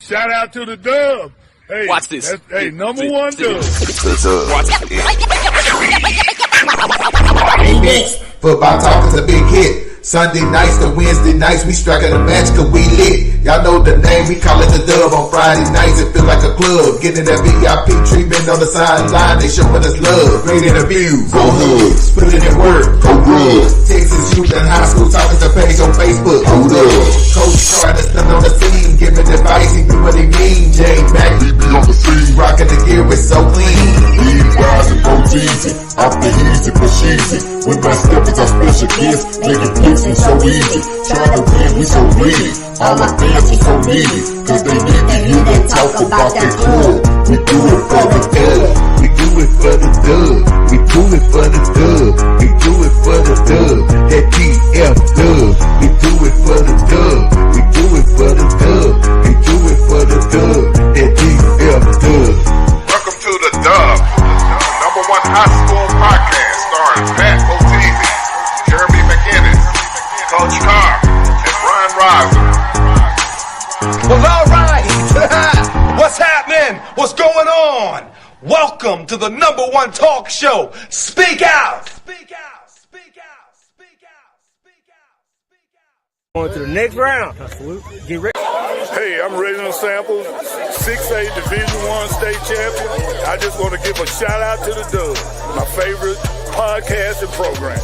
shout out to the Dub. Hey, watch this. Hey, number one Dub. Football talk is a big hit. Sunday nights to Wednesday nights, we striking a match cause we lit. Y'all know the name, we call it the Dub. On Friday nights, it feel like a club. Getting that VIP treatment on the sideline, they showing us love. Great interviews, go hoods, put it in work, go good. Texas youth and high school talking to page on Facebook, hold up. Coach Carr that's still on the scene, giving advice, he do what he mean. Jay Mack, we be on the scene, rocking the gear, it's so clean. Lead rise and go easy, off the easy, push easy. With my steppers, our special guests, making flicks and so easy. Trying to win, we so greedy. All my fans are so needy, cause they need to hear them talk about that club. We do it for the dub. We do it for the dub. We do it for the dub. We do it for the dub. That DF dub. We do it for the dub. We do it for the dub. We do it for the dub. That DF dub. Welcome to the Dub, number one high school podcast starring Pat O'Teasy, Jeremy McInnes, Coach Carr, and Brian Riser. Well, all right. What's happening? What's going on? Welcome to the number one talk show. Speak out. Speak out. Speak out. Speak out. Speak out. Speak out. Going to the next round. Get ready. Hey, I'm Reginald Sample, 6A Division I state champion. I just want to give a shout out to the Dub, my favorite podcast and program.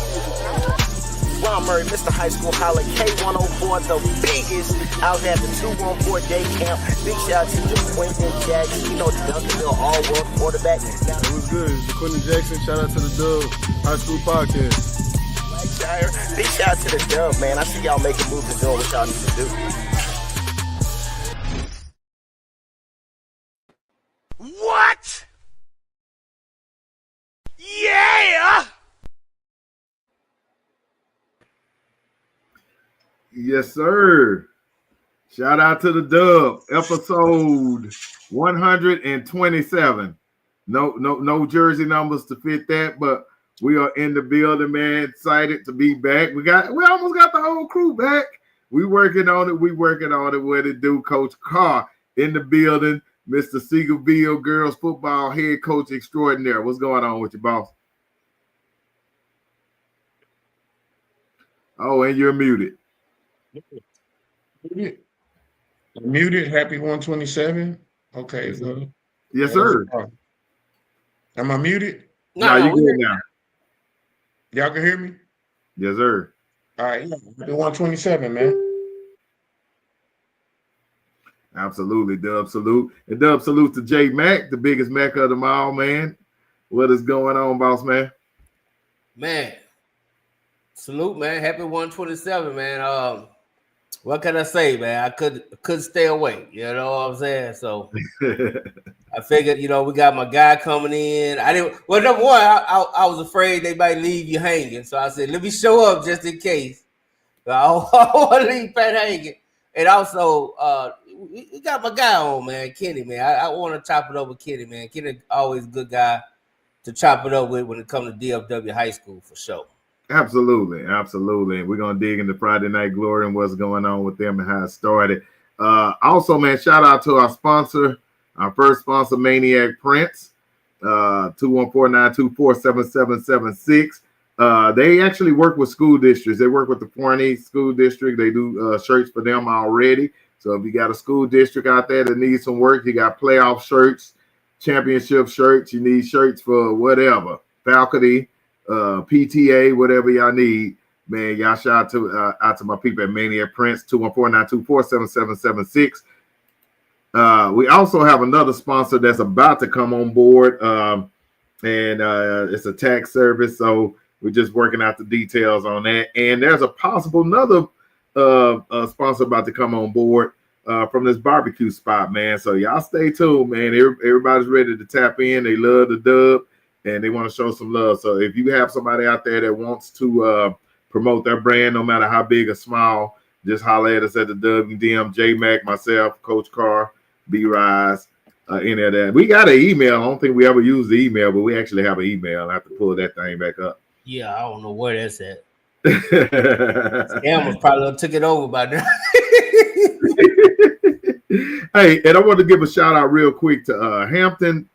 Ron Murray, Mr. High School Holler, K104, the biggest out at the 214 day camp. Big shout out to the Quentin Jackson, you know, the Duncanville all-world quarterback. It was good. It's the Quentin Jackson. Shout out to the Dub High School Podcast. Big shout out to the Dub, man. I see y'all making moves and doing what y'all need to do. What? Yeah! Yes, sir. Shout out to the Dub, episode 127. No jersey numbers to fit that, but we are in the building, man. Excited to be back. We almost got the whole crew back. We working on it. What it do? Coach Carr in the building. Mr. Seagoville girls football head coach extraordinaire. What's going on with you, boss? Oh, and you're muted. Muted. Happy 127. Okay. Yes, sir. Am I muted? No, you good now. Y'all can hear me? Yes, sir. All right. Happy 127, man. Absolutely. Dub salute. And Dub salute to J Mac, the biggest Mac of them all, man. What is going on, boss man? Man. Salute, man. Happy 127, man. What can I say, man? I couldn't stay away. You know what I'm saying? So I figured, we got my guy coming in. Number one, I was afraid they might leave you hanging. So I said, let me show up just in case. I don't want to leave Pat hanging. And also, we got my guy on, man, Kenny, man. I want to chop it up with Kenny, man. Kenny always a good guy to chop it up with when it comes to DFW High School, for sure. Absolutely. We're going to dig into Friday Night Glory and what's going on with them and how it started. Also, man, shout out to our sponsor, our first sponsor, Maniac Prince, 214-924-7776. They actually work with school districts. They work with the Forney School District. They do shirts for them already. So if you got a school district out there that needs some work, you got playoff shirts, championship shirts, you need shirts for whatever, faculty, PTA, whatever y'all need, man, y'all shout out to my people at Maniac Prince, 214-924-7776. We also have another sponsor that's about to come on board, and it's a tax service, so we're just working out the details on that. And there's a possible another sponsor about to come on board from this barbecue spot, man. So y'all stay tuned, man. Everybody's ready to tap in. They love the Dub, and they want to show some love. So if you have somebody out there that wants to promote their brand, no matter how big or small, just holler at us at the WDM, J Mac, myself, Coach Carr, B Rise, any of that. We got an email. I don't think we ever used the email, but we actually have an email. I have to pull that thing back up. Yeah, I don't know where that's at. Scammers probably took it over by now. Hey, and I want to give a shout out real quick to Hampton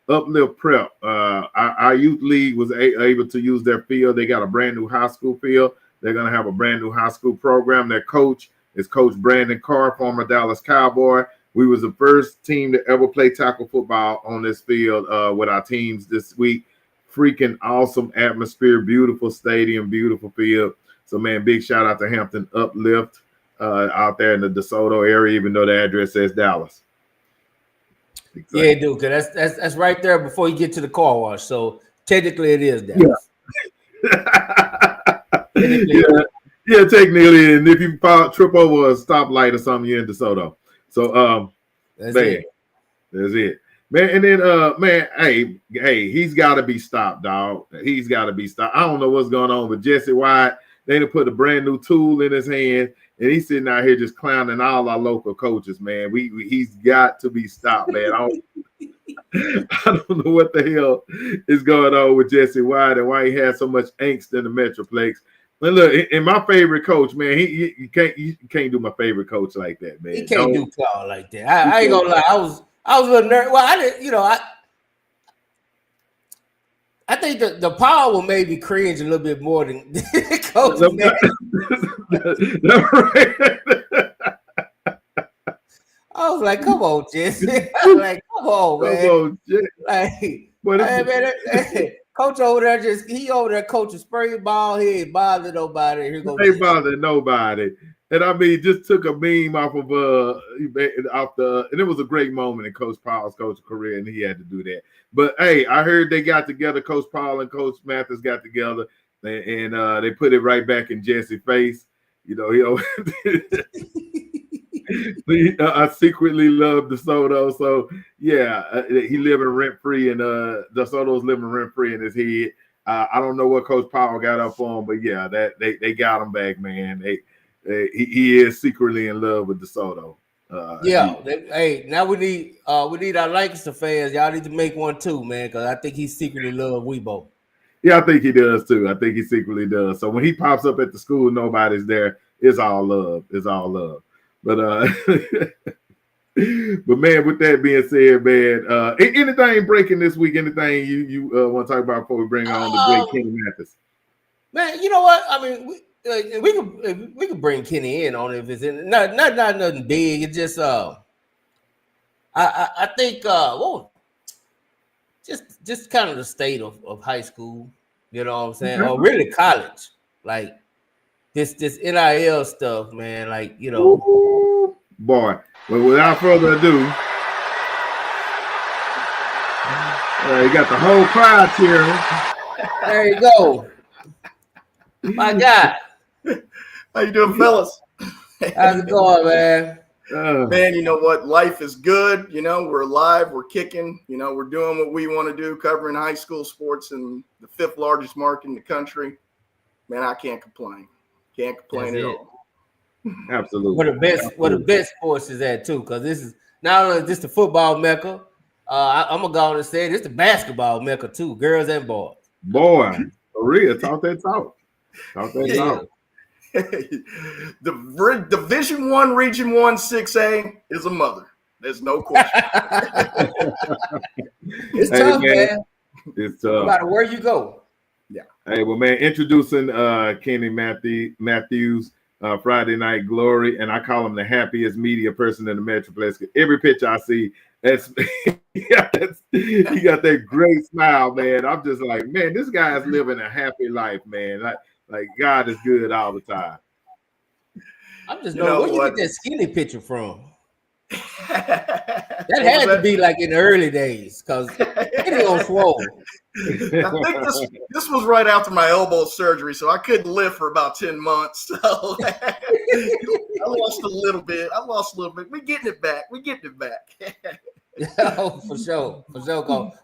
Uplift Prep. Our youth league was able to use their field. They got a brand new high school field. They're going to have a brand new high school program. Their coach is Coach Brandon Carr, former Dallas Cowboy. We was the first team to ever play tackle football on this field with our teams this week. Freaking awesome atmosphere, beautiful stadium, beautiful field. So, man, big shout out to Hampton Uplift out there in the DeSoto area, even though the address says Dallas. Exactly. Yeah, dude, because that's right there before you get to the car wash. So technically, it is Dallas. Yeah, technically, and if you trip over a stoplight or something, you're in DeSoto. So, that's it, man. And then, man, hey, he's got to be stopped, dog. He's got to be stopped. I don't know what's going on with Jesse White. They done put a brand new tool in his hand, and he's sitting out here just clowning all our local coaches, man. He's got to be stopped, man. I don't know what the hell is going on with Jesse White and why he has so much angst in the Metroplex. But look, and my favorite coach, man, you can't do my favorite coach like that, man. He can't do Claw like that. I ain't gonna lie. I was a little nervous. Well, I didn't, I think the power will maybe cringe a little bit more than Coach. I was like, "Come on, Jesse!" I was like, "Come on, man!" Coach over there he over there coaching spray ball. He ain't bothering nobody. He ain't bothering nobody. And I mean, just took a meme off of and it was a great moment in Coach Powell's coaching career, and he had to do that. But hey, I heard they got together, Coach Powell and Coach Mathis got together, and they put it right back in Jesse's face. I secretly love DeSoto, so yeah, he living rent free, and DeSoto's living rent free in his head. I don't know what Coach Powell got up on, but yeah, that they got him back, man. He is secretly in love with DeSoto. Hey, now we need our Lancaster fans. Y'all need to make one too, man, because I think he secretly loves Weibo. Yeah, I think he does too. I think he secretly does. So when he pops up at the school, nobody's there. It's all love. It's all love. But but man, with that being said, man, anything breaking this week? Anything you want to talk about before we bring on the great Kenny Mathis? Man, you know what? I mean, we could bring Kenny in on it if it's in not nothing big. It's just I think just kind of the state of high school. You know what I'm saying? Or really college, like this NIL stuff, man. Like boy. But without further ado, you got the whole crowd cheering. There you go. My God. How you doing, fellas? How's it going, man? Man, you know what? Life is good. We're alive. We're kicking. We're doing what we want to do, covering high school sports in the 5th largest market in the country. Man, I can't complain. Can't complain at all. Absolutely. Where the best sports is at too, because this is not only just the football mecca. I'm gonna go on and say this the basketball mecca too, girls and boys. Boy, for real, talk that talk. Talk that talk. The Division I, Region 1, 6A is a mother. There's no question. It's tough, man. It's tough. No matter where you go. Yeah. Hey, well, man, introducing Kenny Matthews. Friday Night Glory, and I call him the happiest media person in the Metroplex. Every picture I see, he got that great smile, man. I'm just like, man, this guy's living a happy life, man. Like God is good all the time. I'm just where you get that skinny picture from? That had to be like in the early days, because it on swole. I think this was right after my elbow surgery, so I couldn't lift for about 10 months. So I lost a little bit. We're getting it back. Oh, for sure.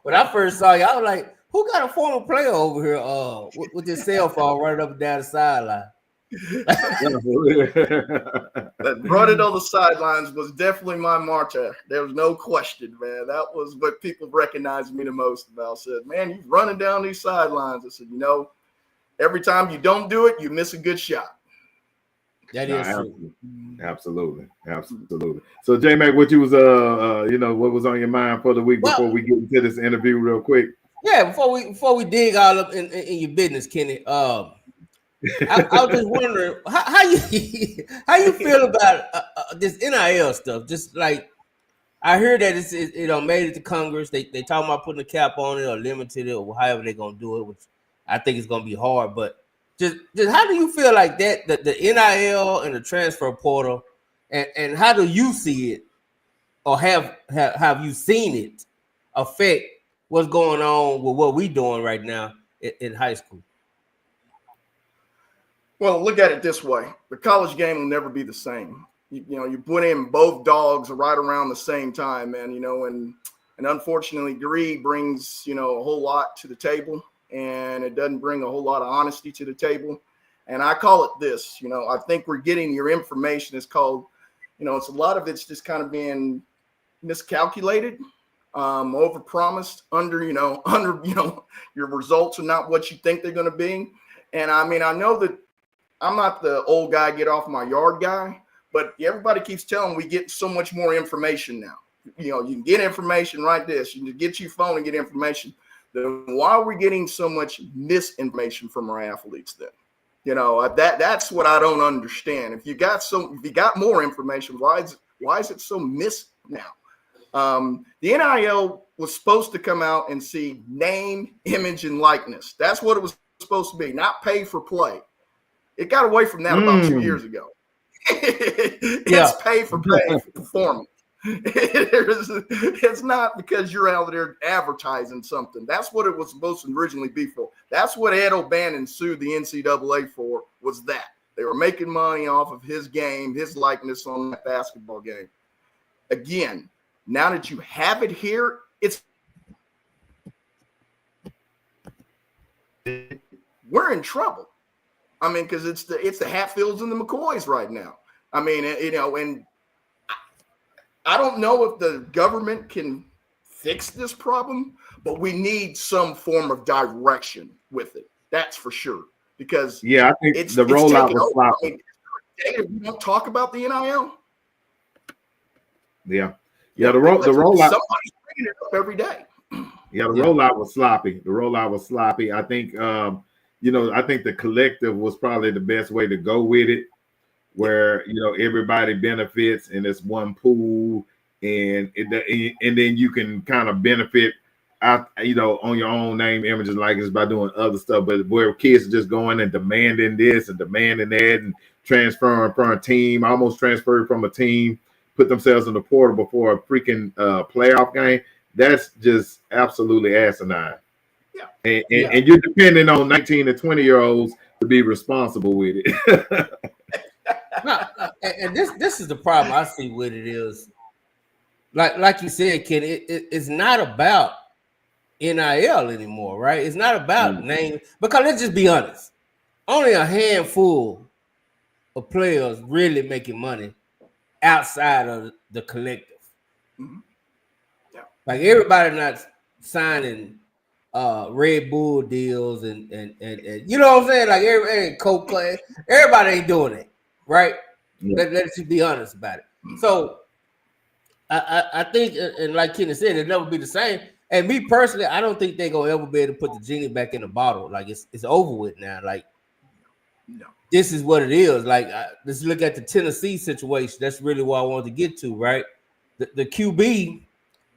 When I first saw you, I was like, who got a former player over here with this cell phone running up and down the sideline? That running on the sidelines was definitely my martyr. There was no question, man. That was what people recognized me the most about. Said, man, you running down these sidelines. I said, every time you don't do it, you miss a good shot. That No, is true. absolutely. So J Mac, what you was what was on your mind for the week before we get into this interview real quick? Yeah, before we dig all up in your business, Kenny. I was just wondering how you how you feel about this NIL stuff. Just like I heard that it made it to Congress. They talking about putting a cap on it or limited it or however they're gonna do it, which I think it's gonna be hard. But just how do you feel like that the NIL and the transfer portal, and how do you see it, or have you seen it affect what's going on with what we doing right now in high school? Well, look at it this way. The college game will never be the same. You put in both dogs right around the same time, man, and unfortunately greed brings, a whole lot to the table, and it doesn't bring a whole lot of honesty to the table. And I call it this, I think we're getting your information is called, it's a lot of it's just kind of being miscalculated, overpromised, under your results are not what you think they're going to be. And I mean, I know that I'm not the old guy, get off my yard guy, but everybody keeps telling we get so much more information now. You can get information right this. You can get your phone and get information. Then why are we getting so much misinformation from our athletes then? That's what I don't understand. If you got more information, why is it so missed now? The NIL was supposed to come out and see name, image, and likeness. That's what it was supposed to be, not pay for play. It got away from that about 2 years ago. It's pay for performance. It's not because you're out there advertising something. That's what it was supposed to originally be for. That's what Ed O'Bannon sued the NCAA for, was that. They were making money off of his game, his likeness on that basketball game. Again, now that you have it here, we're in trouble. I mean, because it's the Hatfields and the McCoys right now. I mean, and I don't know if the government can fix this problem, but we need some form of direction with it. That's for sure. Because I think the rollout was sloppy. We don't talk about the NIL. The rollout. Somebody's bringing it up every day. Rollout was sloppy. I think I think the collective was probably the best way to go with it, where everybody benefits and it's one pool, and then you can kind of benefit out on your own name, images, likeness by doing other stuff. But where kids are just going and demanding this and demanding that and transferring from a team, almost transferred from a team, put themselves in the portal before a freaking playoff game. That's just absolutely asinine. And you're depending on 19 and 20-year-olds to be responsible with it. And this is the problem I see with it is, like you said, Ken, it's not about NIL anymore, right? It's not about name, because let's just be honest, only a handful of players really making money outside of the collective. Like everybody not signing Red Bull deals and you know what I'm saying? Like every Coke, everybody ain't doing it, right? Let's just be honest about it. So I think, and like Kenny said, it'll never be the same. And me personally, I don't think they're gonna ever be able to put the genie back in the bottle. Like it's over with now. Like this is what it is. Like let's look at the Tennessee situation. That's really what I wanted to get to, right? The QB,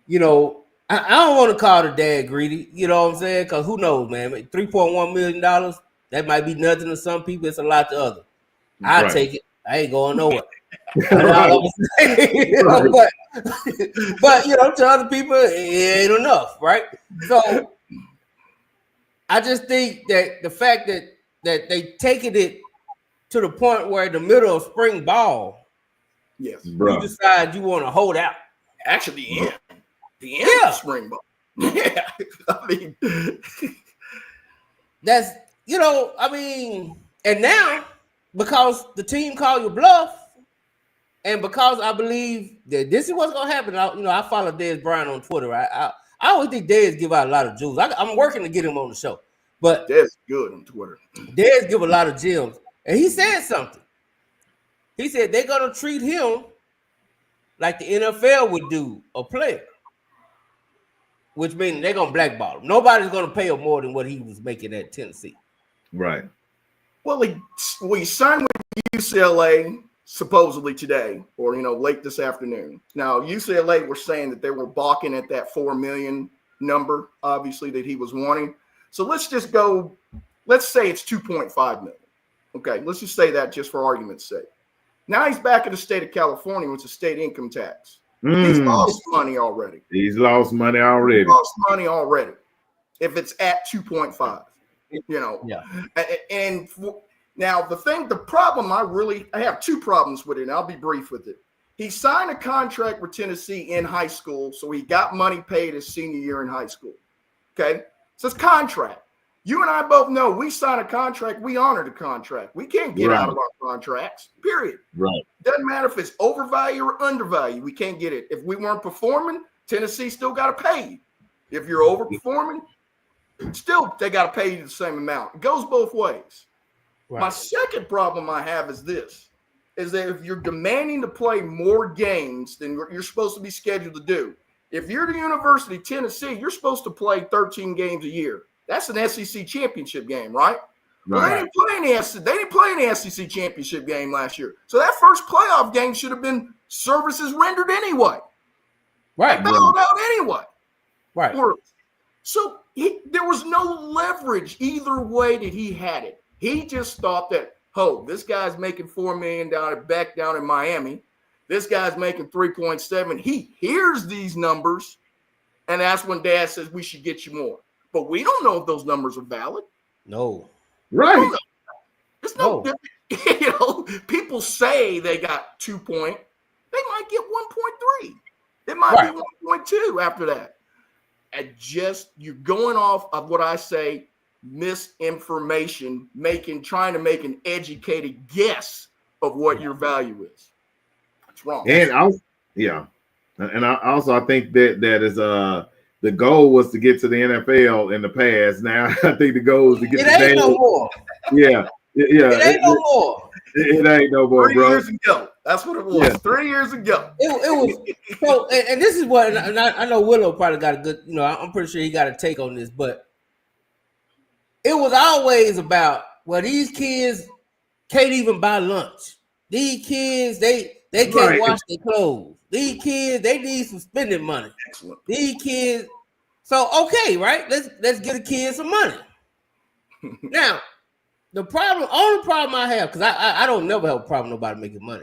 I don't want to call the dad greedy, you know what I'm saying? Because who knows, man? $3.1 million, that might be nothing to some people. It's a lot to others. I'll take it. I ain't going nowhere. But to other people, it ain't enough, right? So I just think that the fact that they taking it to the point where in the middle of spring ball, you decide you want to hold out. Actually, the end of spring ball. I mean, that's and now because the team called your bluff, and because I believe that this is what's gonna happen. I follow Dez Bryant on Twitter. I always think Dez give out a lot of jewels. I'm working to get him on the show, but Dez good on Twitter. Dez give a lot of gems, and he said something. He said they're gonna treat him like the NFL would do a player, which means they're gonna blackball him. Nobody's gonna pay him more than what he was making at Tennessee. Right. Well, we signed with UCLA supposedly today, or late this afternoon. Now, UCLA were saying that they were balking at that $4 million number, obviously, that he was wanting. So let's just go. Let's say it's $2.5 million. Okay, let's just say that just for argument's sake. Now he's back in the state of California, which is state income tax. He's lost money already. He's lost money already. He's lost money already. If it's at 2.5, Yeah. And now the problem I have two problems with it, and I'll be brief with it. He signed a contract with Tennessee in high school, so he got money paid his senior year in high school. Okay, so it's contract. You and I both know we sign a contract, we honor the contract. We can't get out of our contracts, period. Right. Doesn't matter if it's overvalued or undervalued. We can't get it. If we weren't performing, Tennessee still got to pay you. If you're overperforming, still they got to pay you the same amount. It goes both ways. Right. My second problem I have is this, is that if you're demanding to play more games than you're supposed to be scheduled to do, if you're the University of Tennessee, you're supposed to play 13 games a year. That's an SEC championship game, right? Well, they didn't play in the SEC championship game last year. So that first playoff game should have been services rendered anyway. Right. Bailed out anyway. Right. So there was no leverage either way that he had it. He just thought that, this guy's making $4 million back down in Miami. This guy's making 3.7. He hears these numbers, and that's when Dad says we should get you more. But we don't know if those numbers are valid. No. Right. There's no difference. People say they got 2 point. They might get 1.3. It might be 1.2 after that. You're going off of what I say, misinformation, trying to make an educated guess of what your value is. It's wrong. And I think that is the goal was to get to the NFL in the past. Now I think the goal is to get it ain't no more. Yeah. It ain't no more. It ain't no more, 3 bro. years ago. That's what it was. Yeah. 3 years ago. It was so, and this is what, and I know Willow probably got a good, I'm pretty sure he got a take on this, but it was always about, these kids can't even buy lunch. These kids, they can't wash their clothes. These kids, they need some spending money. Excellent. These kids, so okay, right? Let's get a kid some money. Now, only problem I have, because I don't never have a problem with nobody making money.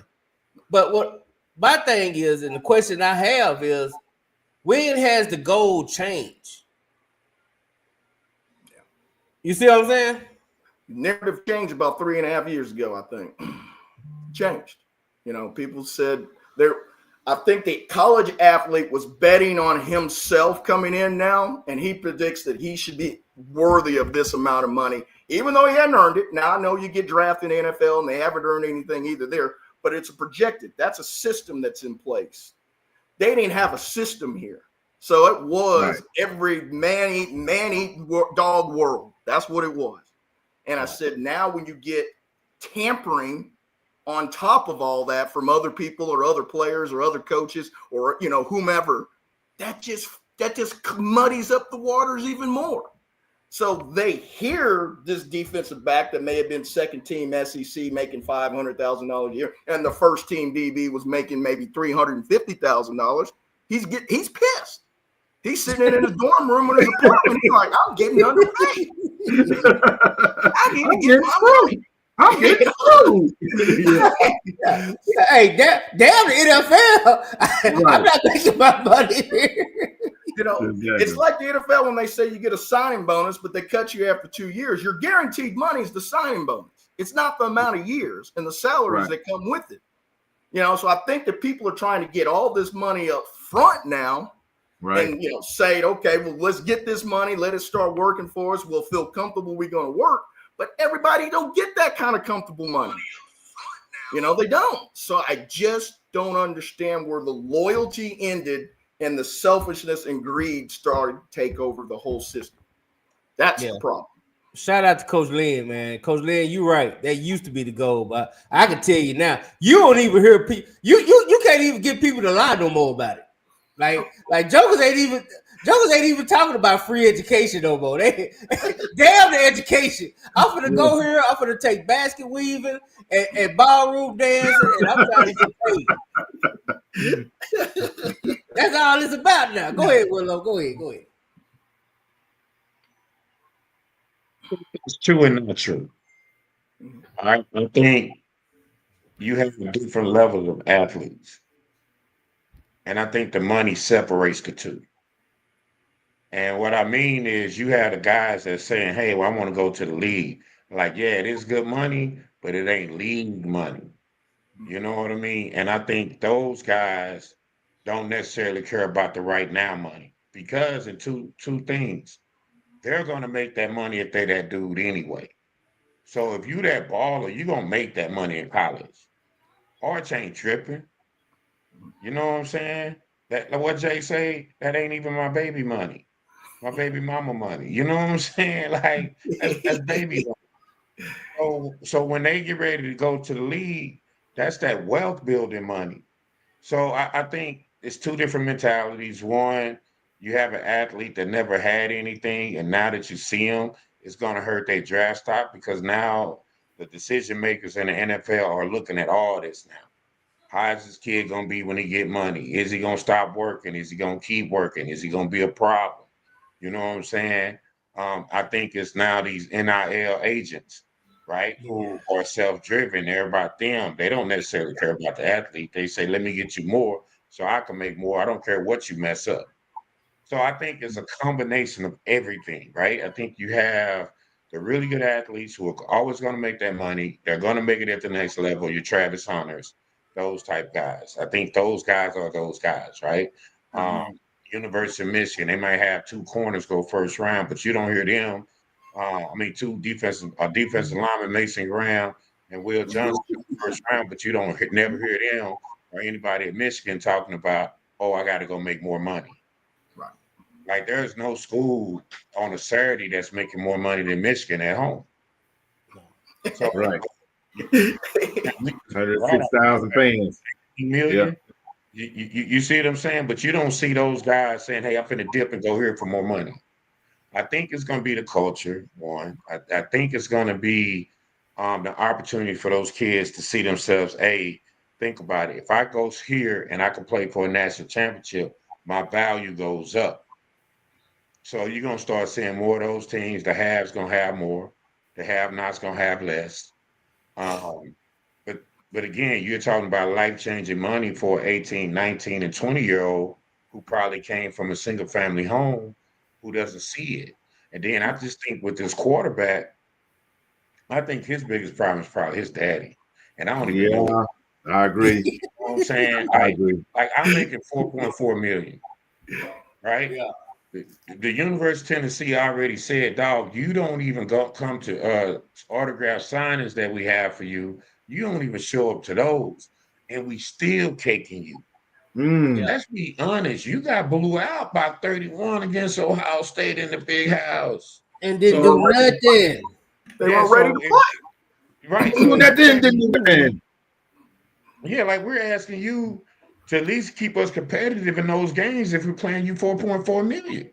But what my thing is, and the question I have is, when has the goal changed? You see what I'm saying? Narrative changed about 3.5 years ago, I think. Changed. People said I think the college athlete was betting on himself coming in now, and he predicts that he should be worthy of this amount of money, even though he hadn't earned it. Now, I know you get drafted in the NFL, and they haven't earned anything either there, but it's a projected. That's a system that's in place. They didn't have a system here. So it was every man-eat dog world. That's what it was. And I said, now when you get tampering on top of all that from other people or other players or other coaches or, whomever, that just muddies up the waters even more. So they hear this defensive back that may have been second team SEC making $500,000 a year, and the first team DB was making maybe $350,000. He's pissed. He's sitting in his dorm room in his apartment. He's like, I'm getting underpaid. I need to get my money. I'm getting screwed. Hey, damn the NFL. I'm not making my money here. It's like the NFL when they say you get a signing bonus, but they cut you after 2 years. Your guaranteed money is the signing bonus. It's not the amount of years and the salaries that come with it. So I think that people are trying to get all this money up front now. Right. And say, okay, well, let's get this money, let it start working for us. We'll feel comfortable we're going to work. But everybody don't get that kind of comfortable money. They don't. So I just don't understand where the loyalty ended and the selfishness and greed started to take over the whole system. That's the problem. Shout out to Coach Lynn, man. Coach Lynn, you right. That used to be the goal, but I can tell you now, you don't even hear people. You can't even get people to lie no more about it. Like jokers ain't even talking about free education no more. They damn the education. I'm gonna go here. I'm gonna take basket weaving and ballroom dancing, and I'm trying to get paid. That's all it's about now. Go ahead, Willow. Go ahead. It's true and not true. All right. I think you have a different level of athletes. And I think the money separates the two. And what I mean is you have the guys that saying, hey, well, I want to go to the league. Like, yeah, it is good money, but it ain't league money. You know what I mean? And I think those guys don't necessarily care about the right now money because in two things, they're going to make that money if they that dude anyway. So if you that baller, you're going to make that money in college. Arch ain't tripping. You know what I'm saying? That what Jay say, that ain't even my baby money. My baby mama money. You know what I'm saying? Like that's baby money. So when they get ready to go to the league, that's that wealth building money. So I think it's two different mentalities. One, you have an athlete that never had anything, and now that you see them, it's going to hurt their draft stock because now the decision makers in the NFL are looking at all this now. How is this kid going to be when he get money? Is he going to stop working? Is he going to keep working? Is he going to be a problem? You know what I'm saying? I think it's now these NIL agents, right, who are self-driven. They're about them. They don't necessarily care about the athlete. They say, let me get you more so I can make more. I don't care what you mess up. So I think it's a combination of everything, right? I think you have the really good athletes who are always going to make that money. They're going to make it at the next level. Your Travis Hunters, those type guys. I think those guys are those guys, right? University of Michigan, they might have two corners go first round, but you don't hear them. Two defensive linemen, Mason Graham and Will Johnson first round, but you don't never hear them or anybody at Michigan talking about, oh, I got to go make more money. Right. Like there's no school on a Saturday that's making more money than Michigan at home. So right. 106,000 fans. Million. Yeah. You see what I'm saying? But you don't see those guys saying, hey, I'm finna dip and go here for more money. I think it's going to be the culture, one. I think it's going to be the opportunity for those kids to see themselves, hey, think about it. If I go here and I can play for a national championship, my value goes up. So you're going to start seeing more of those teams. The haves going to have more. The have-nots going to have less. But again, you're talking about life-changing money for 18, 19, and 20-year-old who probably came from a single-family home who doesn't see it. And then I just think with this quarterback, I think his biggest problem is probably his daddy. And I don't even know. I agree. You know what I'm saying? I agree. Like I'm making $4.4 million, right? Yeah. The University of Tennessee already said, dog, you don't even come to autograph signings that we have for you. You don't even show up to those, and we still caking you. Let's be honest. You got blew out by 31 against Ohio State in the big house. And didn't do nothing. They weren't ready to play. Right. So that didn't do. Yeah, like we're asking you to at least keep us competitive in those games if we're playing you $4.4 million.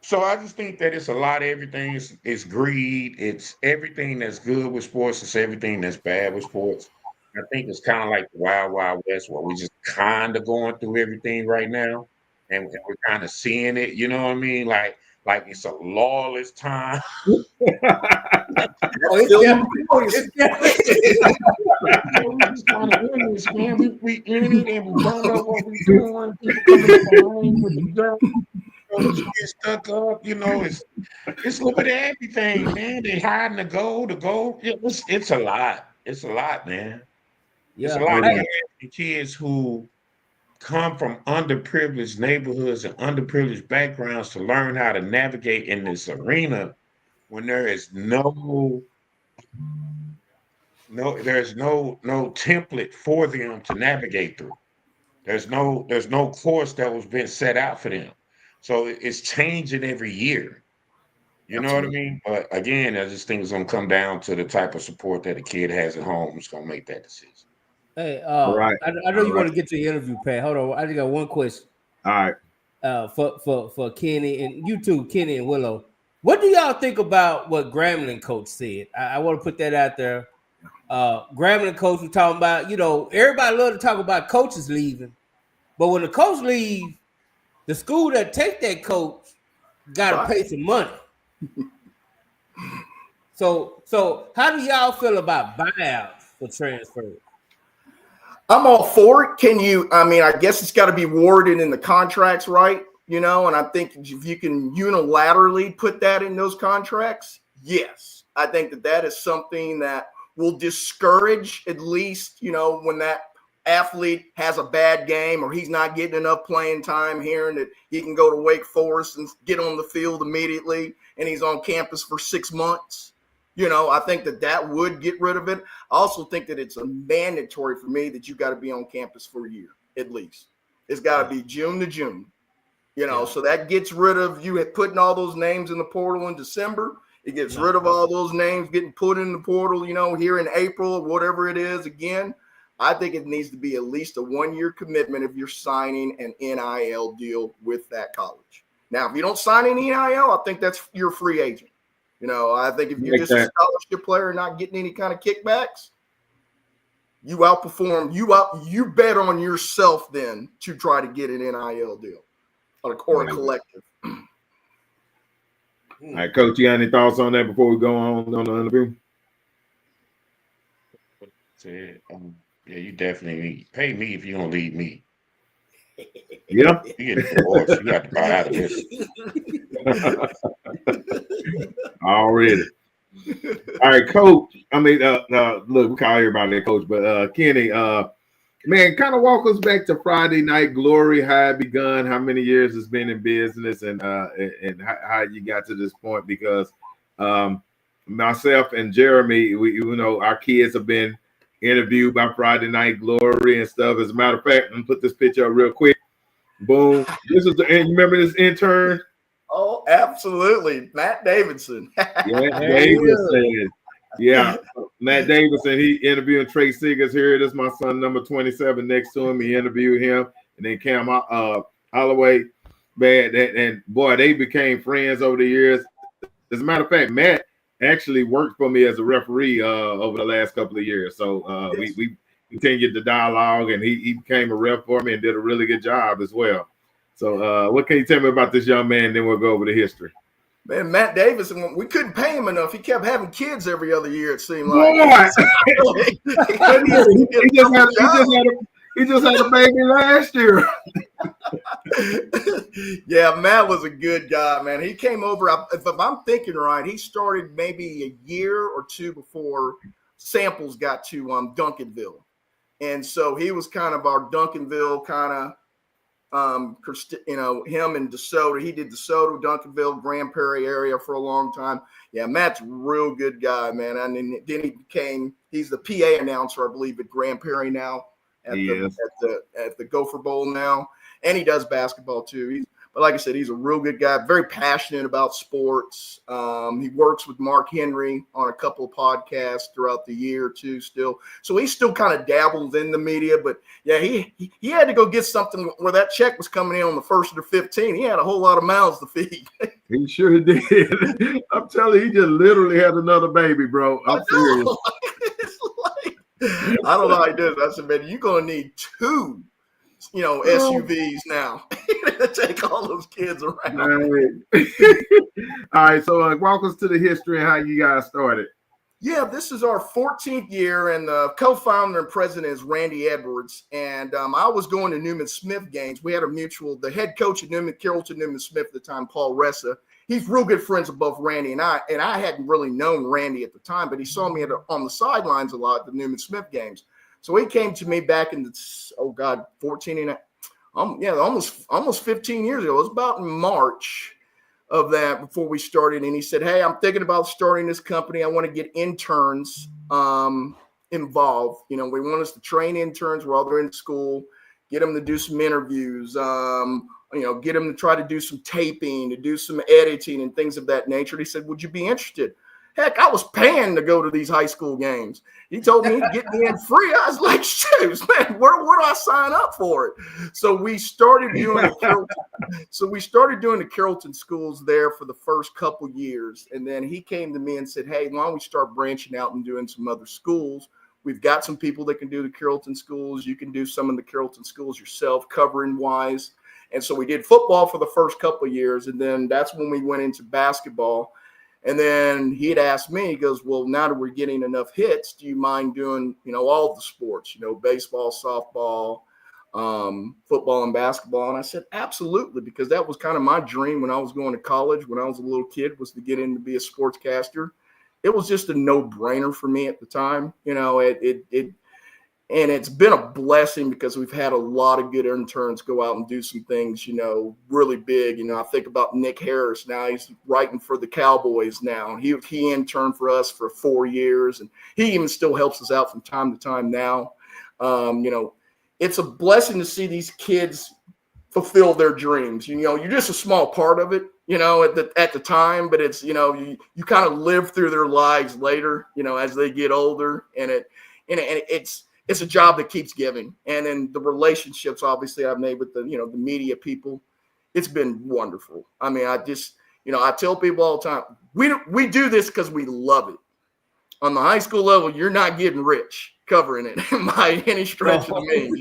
So I just think that it's a lot of everything. It's greed. It's everything that's good with sports. It's everything that's bad with sports. I think it's kind of like the Wild Wild West where we're just kind of going through everything right now. And we're kind of seeing it, you know what I mean? Like it's a lawless time. Man, we in it and we don't know what we're doing. People coming behind with the dirt. Get stuck up, it's a little bit of everything, man. They hiding the gold. It's a lot. It's a lot, man. Yeah, it's a lot of kids who come from underprivileged neighborhoods and underprivileged backgrounds to learn how to navigate in this arena when there is no template for them to navigate through. There's no course that was been set out for them. So it's changing every year. You know what I mean? But again, I just think it's gonna come down to the type of support that a kid has at home. It's gonna make that decision. Hey, All right. I know you want to get to your interview, Pat. Hold on, I just got one question. All right. For Kenny and you too, Kenny and Willow. What do y'all think about what Grambling coach said? I want to put that out there. Grambling coach was talking about, everybody love to talk about coaches leaving, but when the coach leaves, the school that take that coach got to pay some money. So how do y'all feel about buyouts for transfers? I'm all for it. I guess it's got to be worded in the contracts, right? And I think if you can unilaterally put that in those contracts, yes. I think that is something that will discourage, at least, when that athlete has a bad game or he's not getting enough playing time, hearing that he can go to Wake Forest and get on the field immediately and he's on campus for 6 months. I think that would get rid of it. I also think that it's a mandatory for me that you got to be on campus for a year, at least. It's got to be June to June, so that gets rid of you putting all those names in the portal in December. It gets rid of all those names getting put in the portal, here in April, whatever it is. Again, I think it needs to be at least a 1-year commitment if you're signing an NIL deal with that college. Now, if you don't sign an NIL, I think you're a free agent. I think if you're just a scholarship player and not getting any kind of kickbacks, you outperform. You bet on yourself then to try to get an NIL deal or a collective. All right, Coach, you got any thoughts on that before we go on the interview? Yeah, you definitely pay me if you don't leave me. Yeah. You get divorced, you got to buy out of this. Already. All right, Coach. Look, we call everybody Coach, but Kenny, man, kind of walk us back to Friday Night Glory, how it begun, how many years it's been in business, and how you got to this point. Because myself and Jeremy, our kids have been interviewed by Friday Night Glory and stuff. As a matter of fact, I'm gonna put this picture up real quick. Boom. This is you remember this intern? Oh, absolutely. Matt Davidson. Davidson. Yeah. Matt Davidson, he interviewing Trey Seegers here. This is my son, number 27, next to him. He interviewed him. And then Cam Holloway. Man, and boy, they became friends over the years. As a matter of fact, Matt actually worked for me as a referee over the last couple of years. So we continued the dialogue, and he became a ref for me and did a really good job as well. So what can you tell me about this young man? Then we'll go over the history. Man, Matt Davidson, we couldn't pay him enough. He kept having kids every other year, it seemed like. He just had a baby last year. Yeah, Matt was a good guy, man. He came over, if I'm thinking right, he started maybe a year or two before Samples got to Duncanville. And so he was kind of our Duncanville kind of, him and DeSoto. He did DeSoto, Duncanville, Grand Prairie area for a long time. Yeah, Matt's a real good guy, man. And then he's the PA announcer, I believe, at Grand Prairie now, at the Gopher Bowl now. And he does basketball too. But like I said, he's a real good guy, very passionate about sports. He works with Mark Henry on a couple of podcasts throughout the year too still. So he still kind of dabbles in the media. But, yeah, he had to go get something where that check was coming in on the 1st or 15. He had a whole lot of mouths to feed. He sure did. I'm telling you, he just literally had another baby, bro. I'm serious. I don't know how he did it. I said, man, you're going to need 2 SUVs now to take all those kids around. All right, so walk us to the history and how you guys started. Yeah, this is our 14th year, and the co-founder and president is Randy Edwards. And I was going to Newman Smith games. We had a mutual, the head coach at Carrollton Newman Smith at the time, Paul Ressa. He's real good friends with both Randy and I hadn't really known Randy at the time, but he saw me on the sidelines a lot at the Newman Smith games. So he came to me back in the 14 and almost 15 years ago. It was about in March of that before we started, and he said, "Hey, I'm thinking about starting this company. I want to get interns involved. We want us to train interns while they're in school, get them to do some interviews, get him to try to do some taping, to do some editing and things of that nature. He said, would you be interested? Heck, I was paying to go to these high school games. He told me he'd get me in free. I was like, shoot, man, where do I sign up for it? So we started doing the Carrollton schools there for the first couple years. And then he came to me and said, hey, why don't we start branching out and doing some other schools? We've got some people that can do the Carrollton schools. You can do some of the Carrollton schools yourself, covering wise. And so we did football for the first couple of years. And then that's when we went into basketball. And then he had asked me, he goes, well, now that we're getting enough hits, do you mind doing, all the sports, baseball, softball, football and basketball? And I said, absolutely, because that was kind of my dream when I was going to college, when I was a little kid, was to get in to be a sportscaster. It was just a no-brainer for me at the time. And it's been a blessing because we've had a lot of good interns go out and do some things, really big. I think about Nick Harris now. He's writing for the Cowboys now. He interned for us for 4 years, and he even still helps us out from time to time now. It's a blessing to see these kids fulfill their dreams. You're just a small part of it, at the time, but it's, you kind of live through their lives later, as they get older, and it's a job that keeps giving. And then the relationships, obviously, I've made with the media people, it's been wonderful. I mean, I tell people all the time, we do this because we love it. On the high school level, you're not getting rich covering it by any stretch of the means.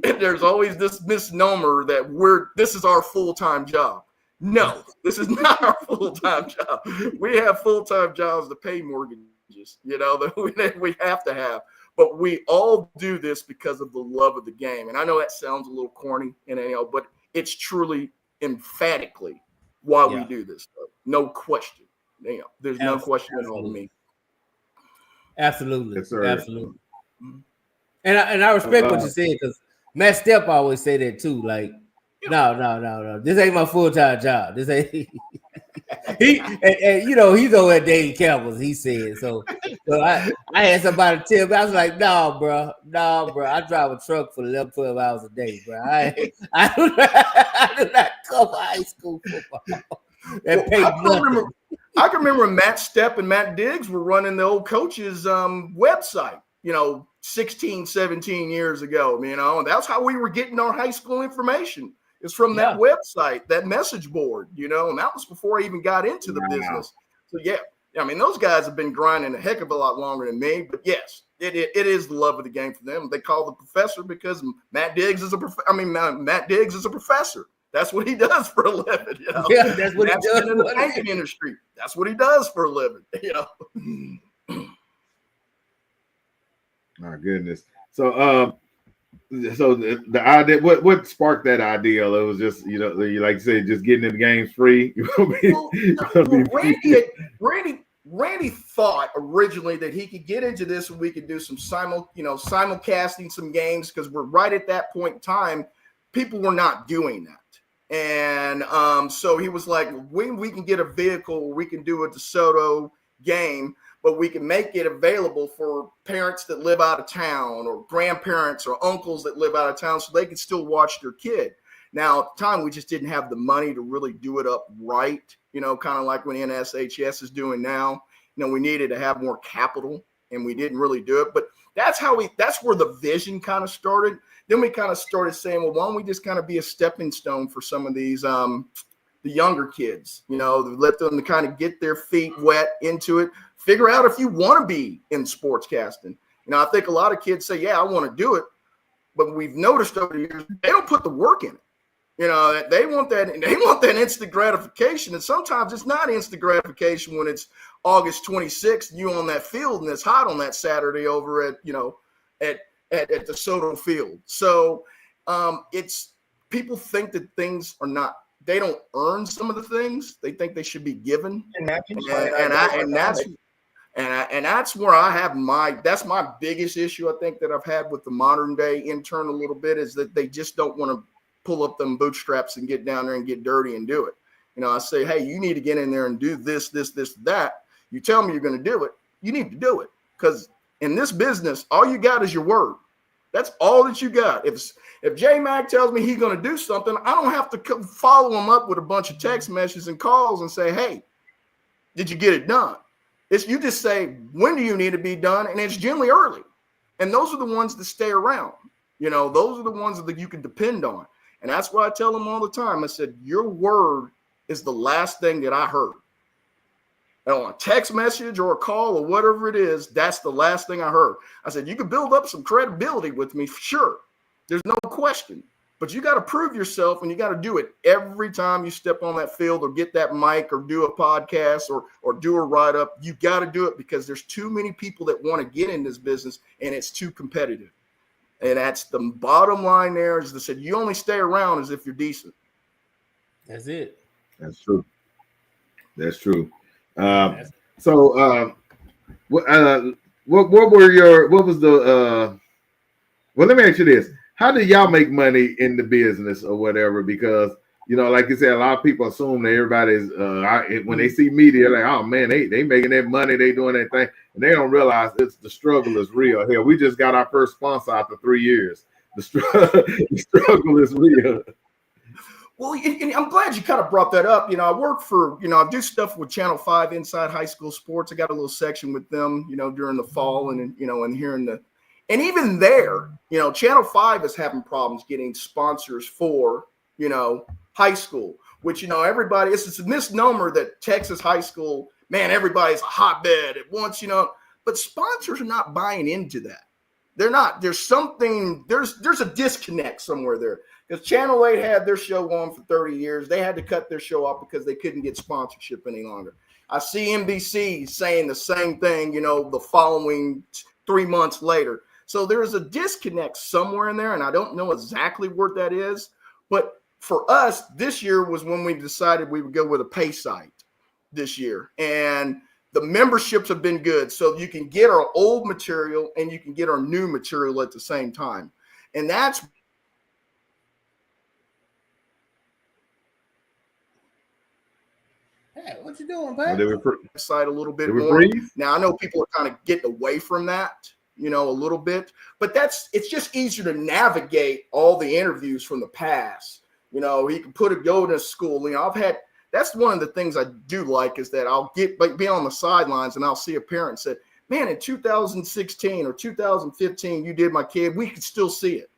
And there's always this misnomer that this is our full-time job. No, this is not our full-time job. We have full-time jobs to pay mortgages, that we have to have. But we all do this because of the love of the game. And I know that sounds a little corny, but it's truly emphatically why we do this stuff. No question. There's no question at all to me. Absolutely. Yes, sir. Absolutely. And I respect what you said, because Matt Stepp always say that too. Like, no. This ain't my full-time job. This ain't he's over at Dave Campbell's, he said. So I had somebody tell me, I was like, no, bro. I drive a truck for 11, 12 hours a day, bro. I do not cover high school football. I can remember Matt Stepp and Matt Diggs were running the old coach's website, 16, 17 years ago, and that's how we were getting our high school information. It's from that website, that message board, and that was before I even got into the business. So, those guys have been grinding a heck of a lot longer than me. But, yes, it is the love of the game for them. They call the professor because Matt Diggs is a professor. That's what he does for a living. Yeah, that's what he does in the banking industry. That's what he does for a living. My goodness. So the idea, what sparked that idea? It was just, like you said, just getting in the games free. Randy thought originally that he could get into this and we could do some simulcasting some games, because we're right at that point in time, people were not doing that. And so he was like, when we can get a vehicle where we can do a DeSoto game, but we can make it available for parents that live out of town, or grandparents or uncles that live out of town, so they can still watch their kid. Now, at the time, we just didn't have the money to really do it up right, kind of like what NSHS is doing now. We needed to have more capital, and we didn't really do it. But that's where the vision kind of started. Then we kind of started saying, well, why don't we just kind of be a stepping stone for some of these the younger kids, let them kind of get their feet wet into it. Figure out if you want to be in sportscasting. I think a lot of kids say, yeah, I want to do it. But we've noticed over the years, they don't put the work in it. They want that instant gratification. And sometimes it's not instant gratification when it's August 26th, you on that field and it's hot on that Saturday over at the Soto Field. So it's people think that things are not, they don't earn some of the things. They think they should be given. And that's where I have that's my biggest issue, I think, that I've had with the modern day intern a little bit, is that they just don't want to pull up them bootstraps and get down there and get dirty and do it. I say, hey, you need to get in there and do this, that. You tell me you're going to do it. You need to do it, because in this business, all you got is your word. That's all that you got. If J Mac tells me he's going to do something, I don't have to follow him up with a bunch of text messages and calls and say, hey, did you get it done? It's you just say, when do you need to be done? And it's generally early. And those are the ones that stay around. Those are the ones that you can depend on. And that's why I tell them all the time. I said, your word is the last thing that I heard. And on a text message or a call or whatever it is, that's the last thing I heard. I said, you can build up some credibility with me, sure. There's no question. But you got to prove yourself, and you got to do it every time you step on that field or get that mic or do a podcast or do a write-up. You got to do it because there's too many people that want to get in this business, and it's too competitive. And that's the bottom line there is they said you only stay around as if you're decent. That's it. That's true. That's true. What was the well, let me ask you this. How do y'all make money in the business or whatever? Because, like you said, a lot of people assume that everybody's when they see media, like, oh man, they making that money, they doing that thing, and they don't realize the struggle is real. Hell, we just got our first sponsor after 3 years. The struggle is real. Well, I'm glad you kind of brought that up. I work for, I do stuff with Channel 5 Inside High School Sports. I got a little section with them, during the fall and here and even there, Channel 5 is having problems getting sponsors for, high school, which, everybody, it's a misnomer that Texas high school, man, everybody's a hotbed at once, but sponsors are not buying into that. They're not. There's a disconnect somewhere there. Because Channel 8 had their show on for 30 years. They had to cut their show off because they couldn't get sponsorship any longer. I see NBC saying the same thing, the following 3 months later. So there is a disconnect somewhere in there, and I don't know exactly where that is. But for us, this year was when we decided we would go with a pay site this year. And the memberships have been good. So you can get our old material and you can get our new material at the same time. And that's Hey, what you doing, man? Side a little bit more. Now I know people are kind of getting away from that, a little bit, but it's just easier to navigate all the interviews from the past. You can go to school. That's one of the things I do like is that I'll be on the sidelines and I'll see a parent say, man, in 2016 or 2015, you did my kid. We could still see it,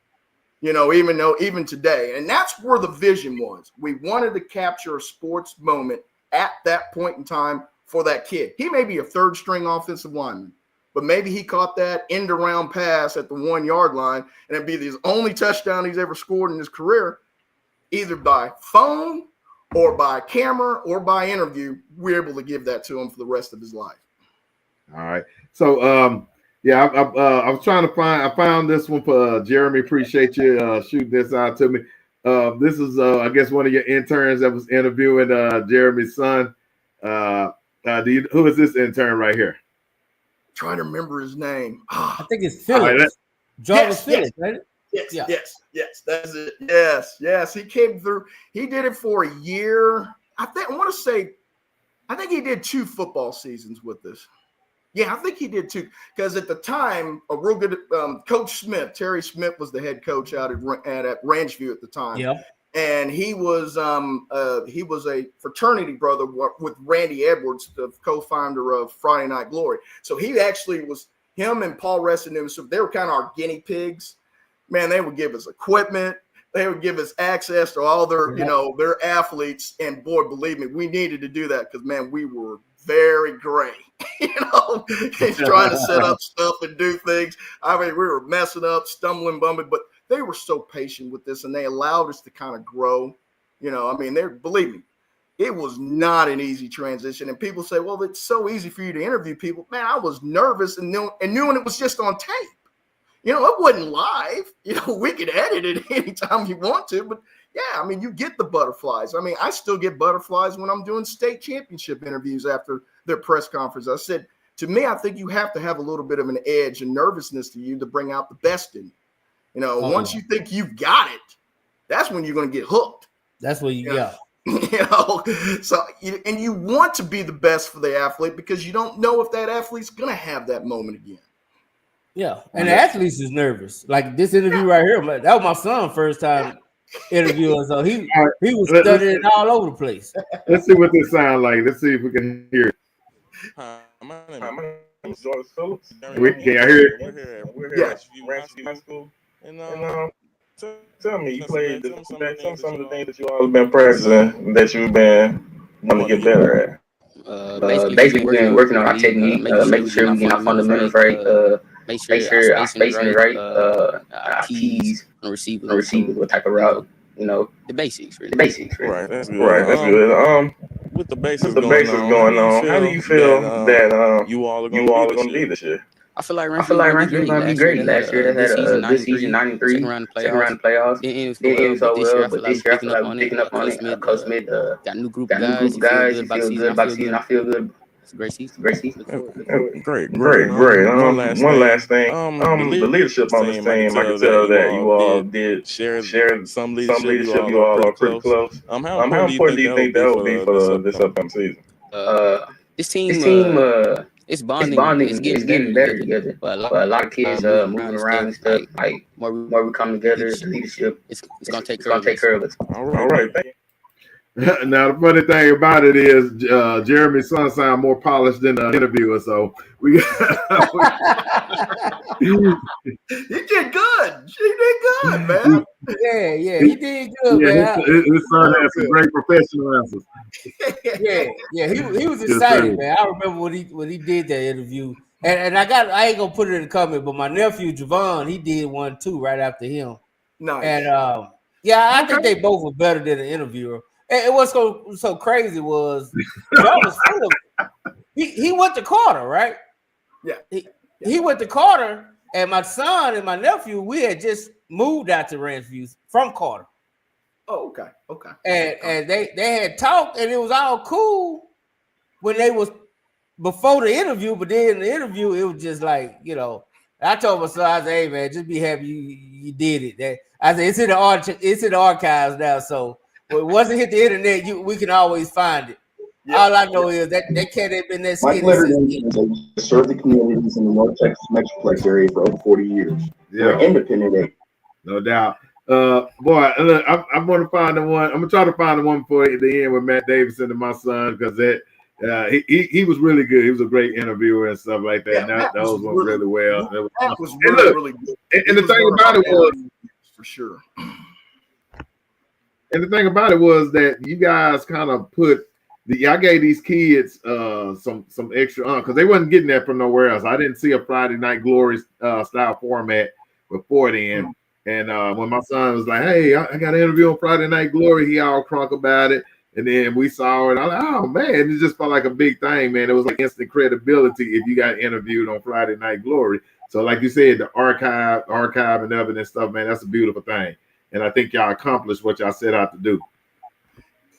even today. And that's where the vision was. We wanted to capture a sports moment at that point in time for that kid. He may be a third string offensive lineman, but maybe he caught that end around pass at the 1 yard line and it'd be his only touchdown he's ever scored in his career, either by phone or by camera or by interview. We're able to give that to him for the rest of his life. All right. So, I was trying to I found this one for Jeremy. Appreciate you shooting this out to me. This is, I guess, one of your interns that was interviewing Jeremy's son. Who is this intern right here? Trying to remember his name. I think it's Phillips. Right, Jarvis Phillips, right? Yes, that's it. Yes. He came through. He did it for a year. I think he did 2 football seasons with us. Yeah, I think he did too. Because at the time, a real good Coach Smith, Terry Smith, was the head coach out at Ranchview at the time. Yeah, and he was a fraternity brother with Randy Edwards, the co-founder of Friday Night Glory. So he actually was him and Paul Reston. So they were kind of our guinea pigs. Man, they would give us equipment. They would give us access to all their their athletes. And boy, believe me, we needed to do that because man, we were very gray, trying to set up stuff and do things. I mean, we were messing up, stumbling, bumbling, but they were so patient with this and they allowed us to kind of grow. Believe me, it was not an easy transition. And people say, well, it's so easy for you to interview people. Man, I was nervous and knew it was just on tape. It wasn't live. We could edit it anytime you want to, but yeah, you get the butterflies. I still get butterflies when I'm doing state championship interviews after their press conference. I said, to me, I think you have to have a little bit of an edge and nervousness to you to bring out the best in you. Once you think you've got it, that's when you're going to get hooked. That's what you got. So, and you want to be the best for the athlete because you don't know if that athlete's going to have that moment again. Yeah, and the athletes is nervous. Like this interview right here, that was my son's first time interviewing, so he was studying all over the place. Let's see what this sound like. Let's see if we can hear it. Hi, my name is George Phillips. Can I hear it? We're here at Ranchview High School. And tell me, you played some of the things that you all have been practicing that you've been want to get better at. Basically, we've been working on our technique, making sure we get our fundamentals right, make sure our spacing is right, our keys, receiver, what type of route, the basics, really. Right, that's good. That's good. With the basics going on, how do you feel that you all are going to be this year? I feel like Ranchview is going to be great. Last year they had a good season, 9-3, second round of playoffs. Then it was so well, but this year I feel like we're picking up on it. Coach Smith got a new group of guys. You feel good about the season. I feel good. It's a great season. Great. One last thing. The leadership on this team, I can tell that you all did share some leadership. You all are pretty close. How important do you think that will be for this upcoming season? This team, it's bonding. It's getting better together. But a lot of kids moving around and stuff. Like more we come together, the leadership. It's gonna take care of us. All right. Thank you. Now the funny thing about it is Jeremy's son sound more polished than the interviewer, so we He did good. He did good, man. Yeah, he did good, man. His son had some great professional answers. Yeah, he was excited, man. I remember when he did that interview, and I ain't gonna put it in the comment, but my nephew Javon, he did one too right after him. Nice. And I think they both were better than the interviewer. And what's so crazy was he went to Carter, right? Yeah. He went to Carter, and my son and my nephew, we had just moved out to Ranchview from Carter. Oh, okay. And they had talked, and it was all cool when they was before the interview, but then in the interview, it was just like, I told my son, I said, hey man, just be happy you did it. I said it's in the archives now, so once it hit the internet, we can always find it. Yeah. All I know is that cat ain't been that skinny. My letter served the communities in the North Texas Metroplex area for over 40 years. Yeah, independent. No doubt. Boy, look, I'm going to find the one. I'm going to try to find the one for the end with Matt Davidson and my son, because he was really good. He was a great interviewer and stuff like that. Yeah, those went really well. That was really good. And the thing about it was, for sure. And the thing about it was that you guys kind of I gave these kids some extra because they wasn't getting that from nowhere else. I didn't see a Friday Night Glory style format before then. And when my son was like, hey, I got an interview on Friday Night Glory, he all crunk about it. And then we saw it. I was like, oh man, it just felt like a big thing, man. It was like instant credibility if you got interviewed on Friday Night Glory. So like you said, the archive and evidence stuff, man, that's a beautiful thing. And I think y'all accomplished what y'all set out to do.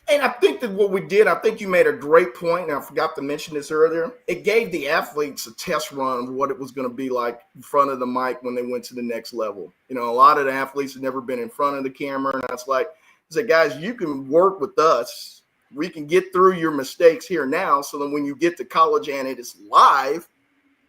And I think that what we did, I think you made a great point, and I forgot to mention this earlier. It gave the athletes a test run of what it was going to be like in front of the mic when they went to the next level. A lot of the athletes had never been in front of the camera, and I said, guys, you can work with us. We can get through your mistakes here now, so that when you get to college and it is live,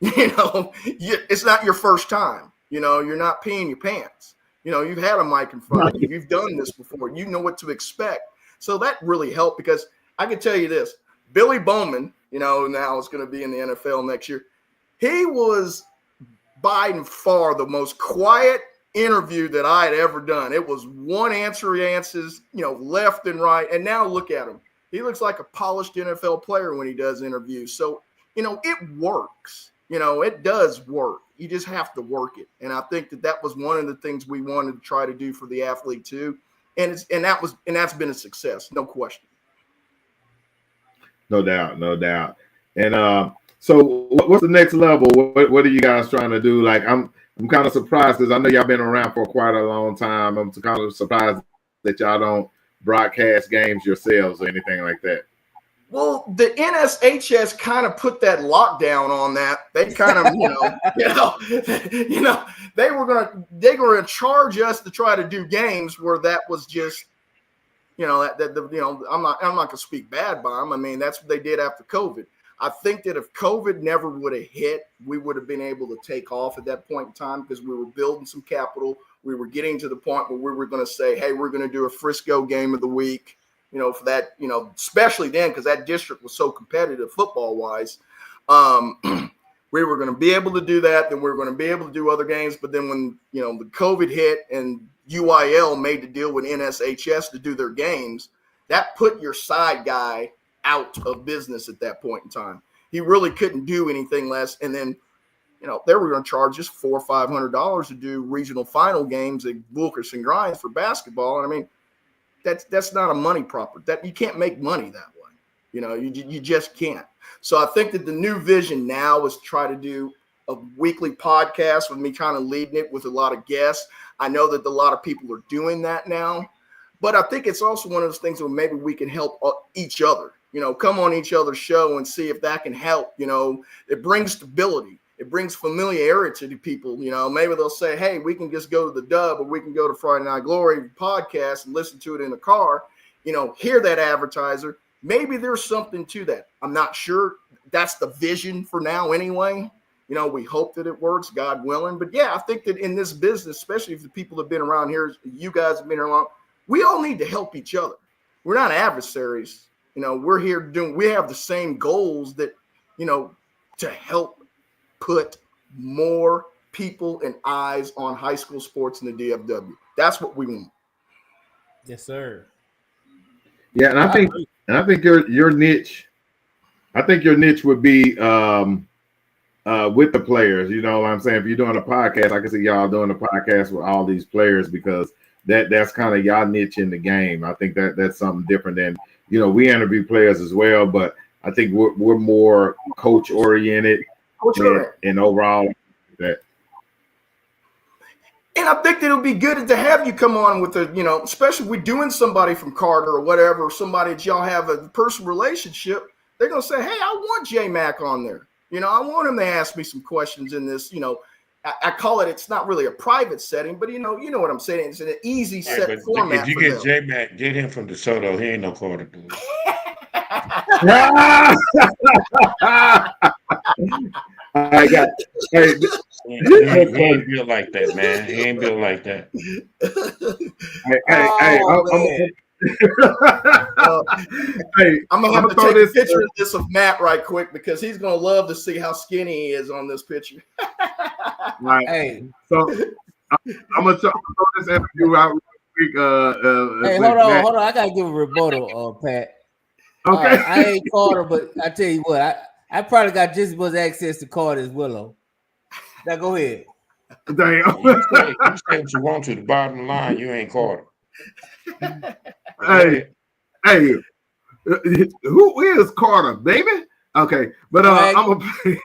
it's not your first time. You're not peeing your pants. You've had a mic in front of you. You've done this before. You know what to expect. So that really helped, because I can tell you this. Billy Bowman, now is going to be in the NFL next year. He was by far the most quiet interview that I had ever done. It was one answer he answers, left and right. And now look at him. He looks like a polished NFL player when he does interviews. So, it works. It does work. You just have to work it. And I think that was one of the things we wanted to try to do for the athlete too. And that's been a success, no question. No doubt. And so what's the next level? What are you guys trying to do? Like I'm kind of surprised, because I know y'all been around for quite a long time. I'm kind of surprised that y'all don't broadcast games yourselves or anything like that. Well, the NSHS kind of put that lockdown on that. They kind of, they were gonna charge us to try to do games where that was just, I'm not gonna speak bad by them. I mean, that's what they did after COVID. I think that if COVID never would have hit, we would have been able to take off at that point in time because we were building some capital. We were getting to the point where we were going to say, hey, we're going to do a Frisco game of the week, for that, especially then because that district was so competitive football-wise. We were going to be able to do that. Then we were going to be able to do other games. But then when, the COVID hit and UIL made the deal with NSHS to do their games, that put your side guy out of business at that point in time. He really couldn't do anything less. And then, they were going to charge us $400 or $500 to do regional final games at Wilkerson Grimes for basketball. And I mean, that's not a money proper. That you can't make money that way. You just can't. So I think that the new vision now is to try to do a weekly podcast with me kind of leading it with a lot of guests. I know that a lot of people are doing that now, but I think it's also one of those things where maybe we can help each other. Come on each other's show and see if that can help. It brings stability. It brings familiarity to people. Maybe they'll say, hey, we can just go to the Dub or we can go to Friday Night Glory podcast and listen to it in the car, hear that advertiser. Maybe there's something to that. I'm not sure. That's the vision for now anyway. We hope that it works, God willing. But, yeah, I think that in this business, especially if the people have been around here, you guys have been here long, we all need to help each other. We're not adversaries. We're here we have the same goals that, to help put more people and eyes on high school sports in the DFW. That's what we want. Yes, sir. Yeah, and I think your niche, would be with the players. You know what I'm saying? If you're doing a podcast, I can see y'all doing a podcast with all these players because that's kind of y'all niche in the game. I think that's something different than, we interview players as well, but I think we're more coach oriented and overall that. And I think that it'll be good to have you come on with especially if we're doing somebody from Carter or whatever, somebody that y'all have a personal relationship. They're going to say, hey, I want J-Mac on there. I want him to ask me some questions in this, I call it, it's not really a private setting, but you know what I'm saying. It's an easy set format. If you get J-Mac, get him from DeSoto. He ain't no Carter dude. I got. Hey, he ain't built like that, man. He ain't built like that. I'm gonna have to take a picture of this of Matt right quick because he's gonna love to see how skinny he is on this picture. Right. Hey, so I'm gonna throw this interview out real quick. Hey, hold on. I gotta give a rebuttal, Pat. Okay. I ain't Carter, but I tell you what, I probably got just as much access to Carter as Willow. Now go ahead. Damn. You say what you want to. The bottom line, you ain't Carter. Hey, who is Carter, baby? Okay, but I'm gonna play.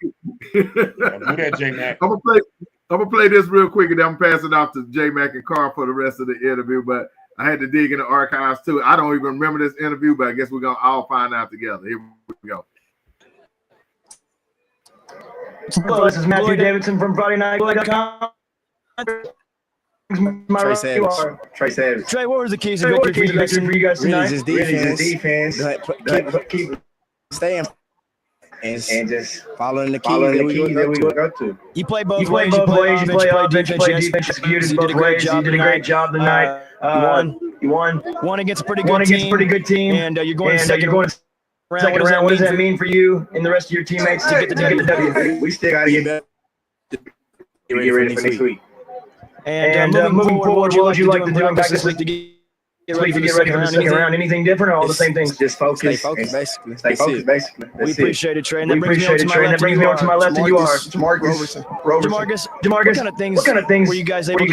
I'm gonna play this real quick, and then I'm passing off to J-Mac and Carr for the rest of the interview. But I had to dig in the archives too. I don't even remember this interview, but I guess we're gonna all find out together. Here we go. Hello, this is Matthew Davidson from Friday Night Glory.com. Trey Savage. Trey, what was the keys to victory for you guys tonight? Really just defense. Keep staying and just following the keys that we go to. You play both ways. You play offense, you play defense. Executed both ways. You did a great job tonight. You won against a pretty good team. And you're going second round. What does that mean for you and the rest of your teammates to get the W? We still got to get ready for next week. And moving forward, what would you like to do back this week to get ready for the second round? Anything different or all the same things? Just focus. Stay focused, basically. We appreciate it, Trey. And that brings me on to my left, and you are Jamarcus. What kind of things were you guys able to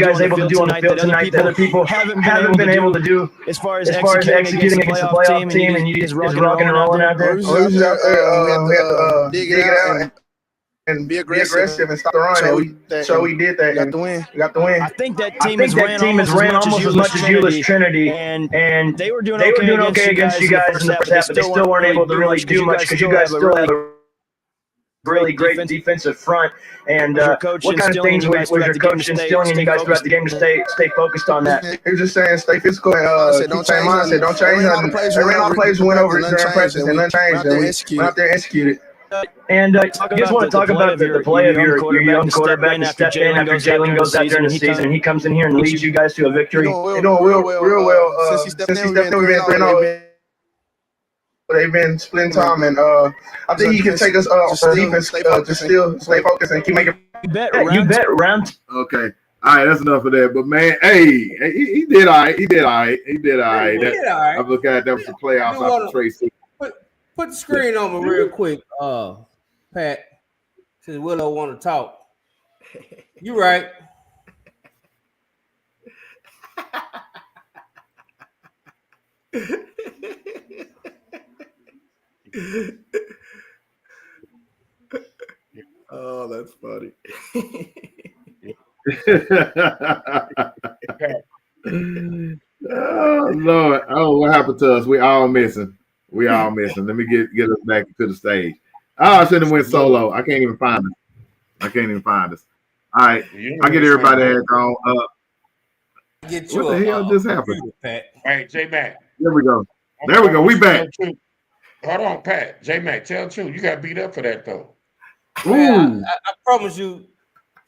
do on the field tonight that other people haven't been able to do as far as executing against the playoff team and you just rocking and rolling out there? We have to dig it out and be aggressive and stop the run. So we did that. We got the win. I think that team has ran almost as much as you as Trinity, and they were doing okay against you guys in the first half, but they still weren't able to really do much because you guys still have a really great defensive front. And what kind of things was your coach instilling in you guys throughout the game to stay focused on that? He was just saying stay physical and keep same mindset. Don't change nothing. They ran all the plays and went over it during practice and then changed. And we went out there and executed. just want to talk about the play of your young quarterback to step in after Jalen goes out during the season. He comes in here and leads you guys to a victory. They're doing real well. Since he stepped in, we've been 3-0. They've been splitting time, and I think he can take us for defense to still stay focused and keep making. You bet round. Okay. All right, that's enough of that. But man, hey, he did all right. He did all right. I'm looking at them for playoffs after Tracy. Put the screen on me real quick, Pat. Since Willow want to talk, you right. Oh, that's funny. Oh Lord! Oh, what happened to us? We all missing. Let me get us back to the stage. Oh, I should have went solo. I can't even find us. All right, I get everybody that's on. What the hell just happened? Hey, J-Mac. There we go. We back. Hold on, Pat. J-Mac, tell the truth. You got beat up for that though. Man, I promise you,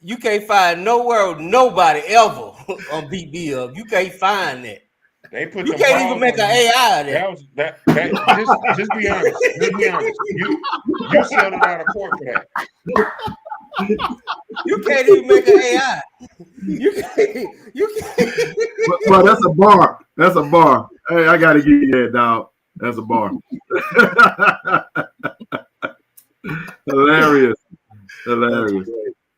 you can't find nowhere nobody ever on beat me up. You can't find that. They put you can't even make an AI of that. Just be honest. Just be honest. You settled out of court for that. You can't even make an AI. You can't. But that's a bar. Hey, I gotta give you that, dog. That's a bar. Hilarious.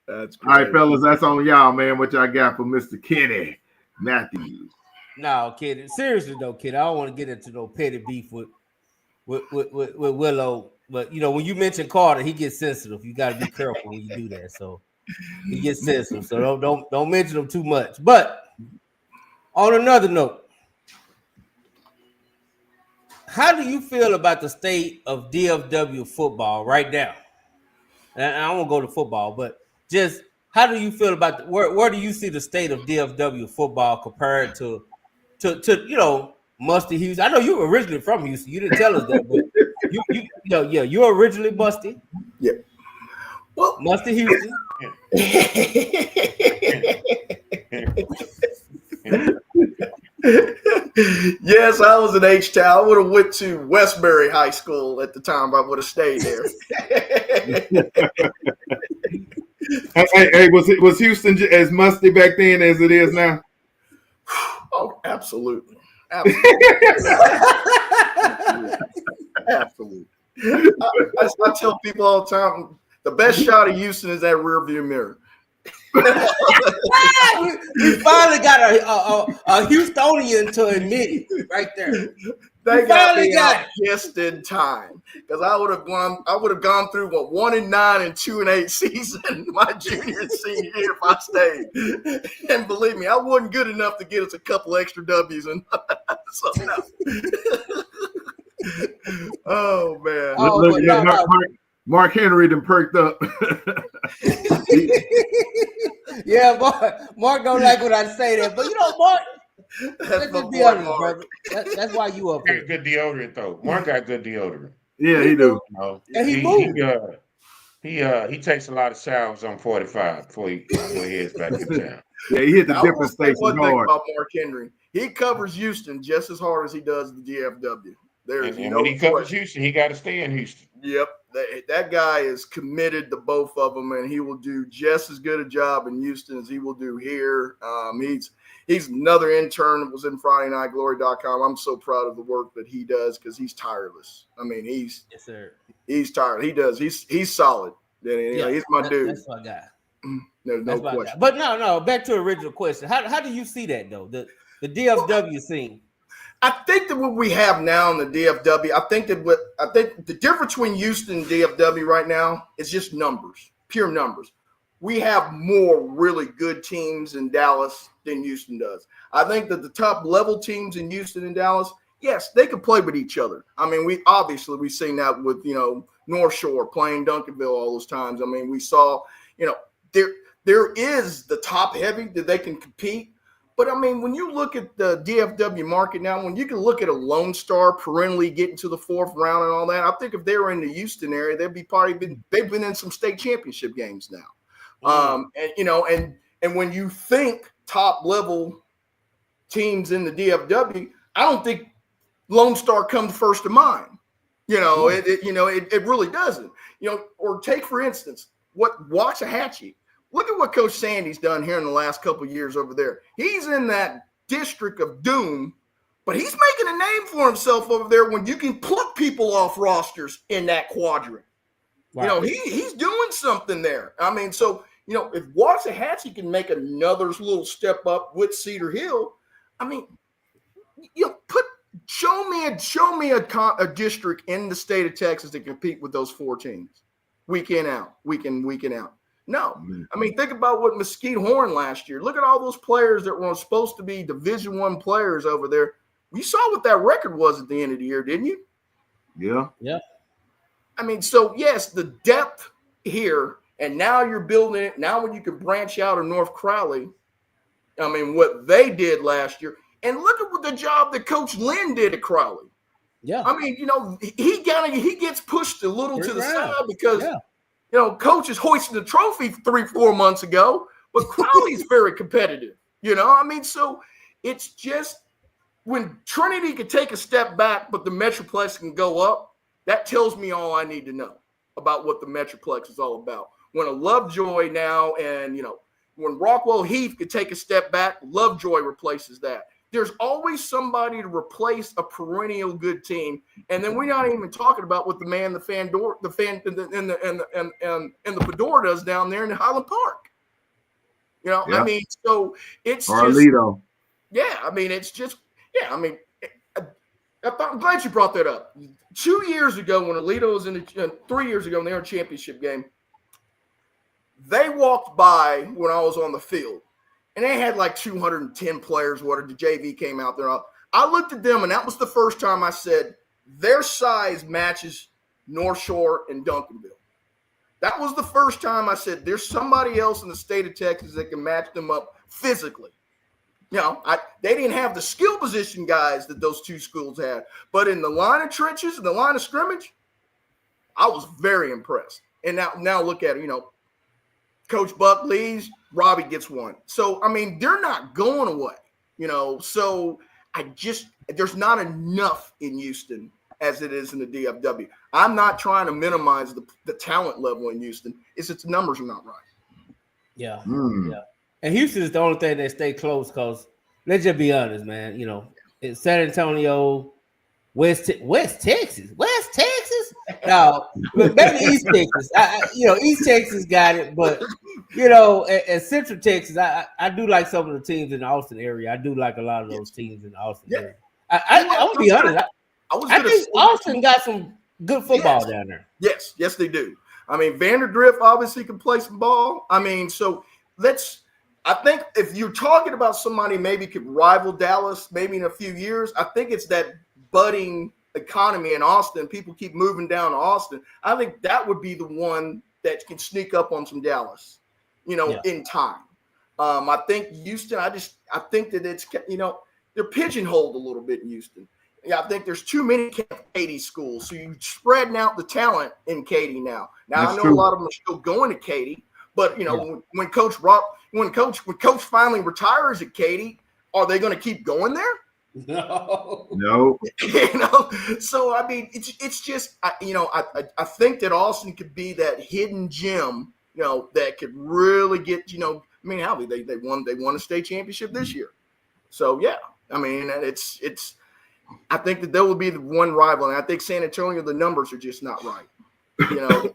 That's great. All right, fellas, that's on y'all, man. What y'all got for Mr. Kenny Matthews? No, kid. Seriously though, kid. I don't want to get into no petty beef with Willow. But you know, when you mention Carter, he gets sensitive. You got to be careful when you do that. So he gets sensitive. So don't mention him too much. But on another note, how do you feel about the state of DFW football right now? And I won't go to football, but just how do you feel about where do you see the state of DFW football compared to you know, Musty Houston? I know you were originally from Houston. You didn't tell us that, but you're originally Musty. Yeah. Well, Musty Houston. Yes, I was in H-Town. I would have went to Westbury High School at the time. I would have stayed there. Hey, was Houston as musty back then as it is now? Oh, absolutely. I tell people all the time, the best shot of Houston is that rear view mirror. You finally got a Houstonian to admit it right there. They finally got it just in time, because I would have gone through 1-9 and 2-8 season my junior and senior year if I stayed. And believe me, I wasn't good enough to get us a couple extra W's and something else. Oh man! Mark Henry done perked up. Yeah, Mark don't like when I say that, but you know, Mark. Let's just be honest, brother. That's why you up here. Good deodorant though. Mark got good deodorant. Yeah, he do. You know, and he takes a lot of showers on 45 before he heads back to town. Yeah, he hit the different stations hard. One thing about Mark Henry, he covers Houston just as hard as he does the DFW. And when he covers Houston, he got to stay in Houston. Yep, that guy is committed to both of them, and he will do just as good a job in Houston as he will do here. He's another intern that was in FridayNightGlory.com. I'm so proud of the work that he does because he's tireless. I mean, he's tired. He does. He's solid. He's my dude. That's my guy. There's no question. But no. Back to the original question. How do you see that though? The DFW scene. I think that what we have now in the DFW, I think the difference between Houston and DFW right now is just numbers, pure numbers. We have more really good teams in Dallas than Houston does. I think that the top level teams in Houston and Dallas, yes, they can play with each other. I mean, we've seen that with, North Shore playing Duncanville all those times. I mean, we saw, there is the top heavy that they can compete. But I mean, when you look at the DFW market now, when you can look at a Lone Star perennially getting to the 4th round and all that, I think if they were in the Houston area, they've been in some state championship games now. And when you think top level teams in the DFW, I don't think Lone Star comes first to mind. It really doesn't. Or take for instance what Waxahachie. Look at what Coach Sandy's done here in the last couple of years over there. He's in that district of doom, but he's making a name for himself over there when you can pluck people off rosters in that quadrant. Wow. He's doing something there. I mean, so, if Waxahachie can make another little step up with Cedar Hill, I mean, show me a district in the state of Texas that compete with those 4 teams week in, out. No, I mean, think about what Mesquite Horn last year. Look at all those players that were supposed to be Division I players over there. You saw what that record was at the end of the year, didn't you? Yeah. Yeah. I mean, so yes, the depth here, and now you're building it. Now when you can branch out of North Crowley, I mean, what they did last year, and look at what the job that Coach Lynn did at Crowley. Yeah. I mean, he gets pushed a little to the side because Coach is hoisting the trophy 3-4 months ago, but Crowley's very competitive. I mean, so it's just when Trinity can take a step back, but the Metroplex can go up, that tells me all I need to know about what the Metroplex is all about. When a Lovejoy now and, when Rockwell Heath could take a step back, Lovejoy replaces that. There's always somebody to replace a perennial good team, and then we're not even talking about what the Fedora does down there in Highland Park. I mean, so it's Arlito. I mean, it's just, I mean, I'm glad you brought that up. 2 years ago, when Alito was 3 years ago, when they were in a championship game, they walked by when I was on the field. And they had like 210 players, the JV came out there. I looked at them, and that was the first time I said, their size matches North Shore and Duncanville. That was the first time I said, there's somebody else in the state of Texas that can match them up physically. They didn't have the skill position guys that those two schools had. But in the line of trenches and the line of scrimmage, I was very impressed. And now look at it, Coach Buck leaves, Robbie gets one. So, I mean, they're not going away, So there's not enough in Houston as it is in the DFW. I'm not trying to minimize the talent level in Houston. It's its numbers are not right. Yeah. Yeah. And Houston is the only thing that stay close because let's just be honest, man. It's San Antonio, West Texas. No, maybe East Texas. East Texas got it, but at Central Texas, I do like some of the teams in the Austin area. I do like a lot of those teams in the Austin area. I will be honest. I think Austin got some good football down there. Yes, they do. I mean, Vanderdrift obviously can play some ball. I mean, so I think if you're talking about somebody maybe could rival Dallas maybe in a few years, I think it's that budding economy in Austin. People keep moving down to Austin. I think that would be the one that can sneak up on some Dallas, in time. I think Houston, I think that it's, they're pigeonholed a little bit in Houston. Yeah, I think there's too many Katy schools. So you're spreading out the talent in Katy now. Now, I know a lot of them are still going to Katy, but, when Coach finally retires at Katy, are they going to keep going there? No. So I mean, it's just I think that Austin could be that hidden gem, that could really get, I mean, how they won a state championship this year. So yeah, I mean, it's I think that there will be the one rival, and I think San Antonio, the numbers are just not right.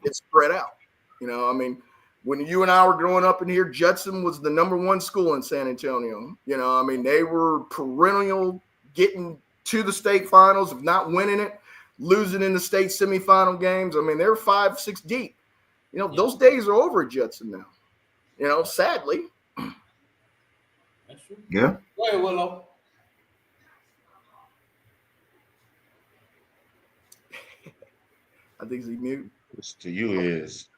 It's spread out. I mean, when you and I were growing up in here, Judson was the number 1 school in San Antonio. I mean, they were perennial, getting to the state finals, if not winning it, losing in the state semifinal games. I mean, they're 5-6 deep. Those days are over at Judson now. Sadly. That's true. Yeah. Go ahead, Willow. I think he's mute. This to you is,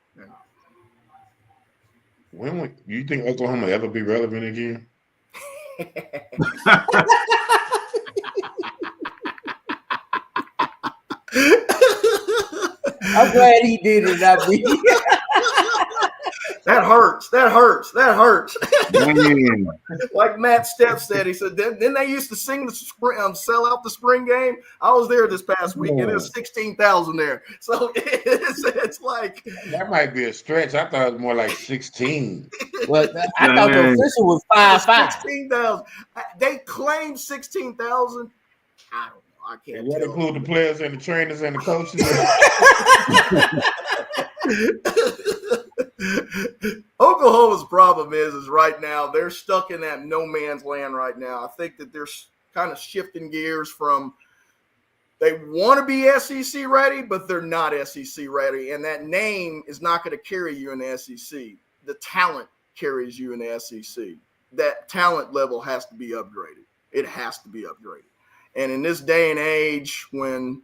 when would you think Oklahoma ever be relevant again? I'm glad he did it, not me. That hurts. That hurts. That hurts. Like Matt Stepp said, he said, then they used to sing the spring, sell out the spring game. I was there this past weekend. There's 16,000 there. So it's like that might be a stretch. I thought it was more like 16. Well, I thought the official was 5-5. 16,000. They claimed 16,000. I don't know. I can't tell. Include the players and the trainers and the coaches. Oklahoma's problem is right now they're stuck in that no man's land right now. I think that they're kind of shifting gears from they want to be SEC ready, but they're not SEC ready. And that name is not going to carry you in the SEC. The talent carries you in the SEC. That talent level has to be upgraded. It has to be upgraded. And in this day and age when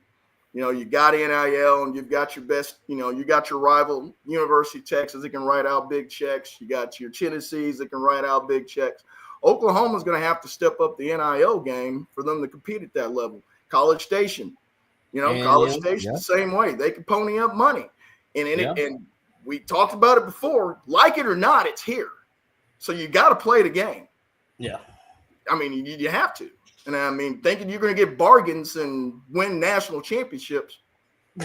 you got NIL and you've got your best, you got your rival University of Texas that can write out big checks. You got your Tennessees that can write out big checks. Oklahoma's going to have to step up the NIL game for them to compete at that level. College Station, College Station, the same way. They can pony up money. And we talked about it before. Like it or not, it's here. So you got to play the game. Yeah. I mean, you have to. And I mean, thinking you're going to get bargains and win national championships, they're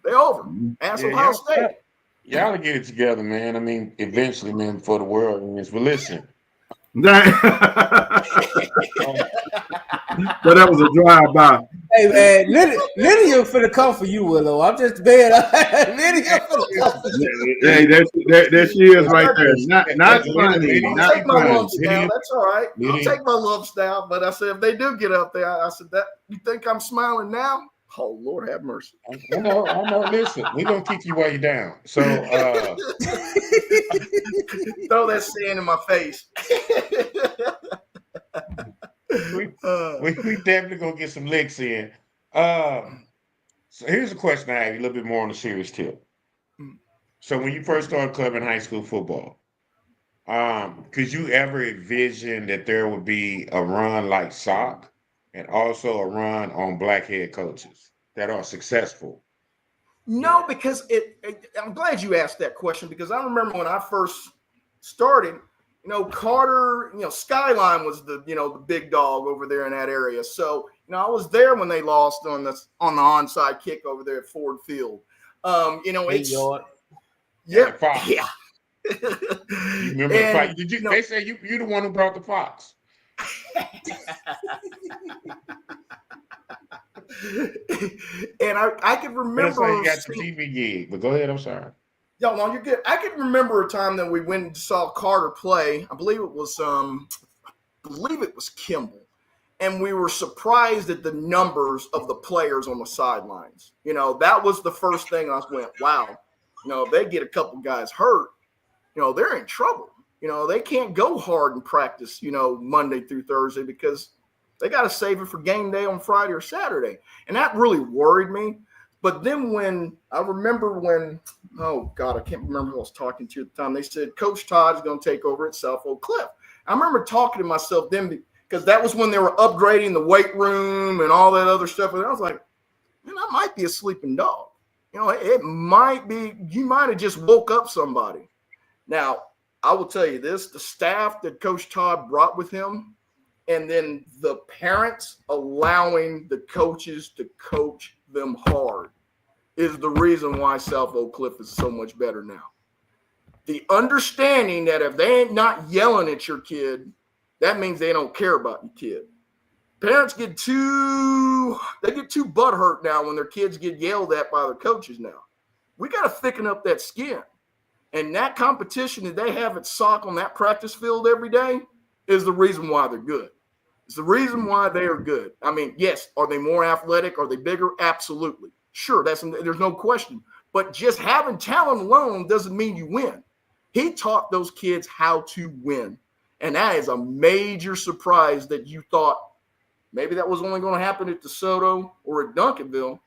over. Ask Ohio State. Y'all get it together, man. I mean, eventually, man, before the world ends. But listen. But that was a drive-by. Hey, man, Lydia finna come for you, Willow. I'm just bad. Lydia finna come for you. Hey, there she is right there. Not funny. I'll take my lumps down. That's all right. I'll take my lumps down. But I said, if they do get up there, I said, that you think I'm smiling now? Oh, Lord have mercy. I know. Listen, we're going to kick you while you're down. So throw that sand in my face. We definitely gonna get some licks in. So here's a question I have you a little bit more on a serious tip. So when you first started clubbing high school football, could you ever envision that there would be a run like SOC and also a run on black head coaches that are successful? No, because I'm glad you asked that question because I remember when I first started. Carter, Skyline was the big dog over there in that area. So, I was there when they lost on the onside kick over there at Ford Field. It's yeah. You remember the fight? Did you? They say you the one who brought the fox. And I can remember. That's how you got the TV gig. But go ahead. I'm sorry. Yeah, no, you're good. I can remember a time that we went and saw Carter play. I believe it was Kimball, and we were surprised at the numbers of the players on the sidelines. That was the first thing I went, wow. If they get a couple guys hurt, they're in trouble. They can't go hard in practice, Monday through Thursday because they got to save it for game day on Friday or Saturday, and that really worried me. But then oh God, I can't remember who I was talking to at the time. They said Coach Todd's going to take over at South Oak Cliff. I remember talking to myself then because that was when they were upgrading the weight room and all that other stuff. And I was like, man, that might be a sleeping dog. It might be, you might have just woke up somebody. Now, I will tell you this, the staff that Coach Todd brought with him, and then the parents allowing the coaches to coach them hard is the reason why South Oak Cliff is so much better now. The understanding that if they ain't not yelling at your kid, that means they don't care about your kid. Parents get too butthurt now when their kids get yelled at by their coaches now. We got to thicken up that skin. And that competition that they have at SOC on that practice field every day is the reason why they're good. It's the reason why they are good. I mean, yes, are they more athletic? Are they bigger? Absolutely. Sure, there's no question. But just having talent alone doesn't mean you win. He taught those kids how to win. And that is a major surprise that you thought maybe that was only going to happen at DeSoto or at Duncanville.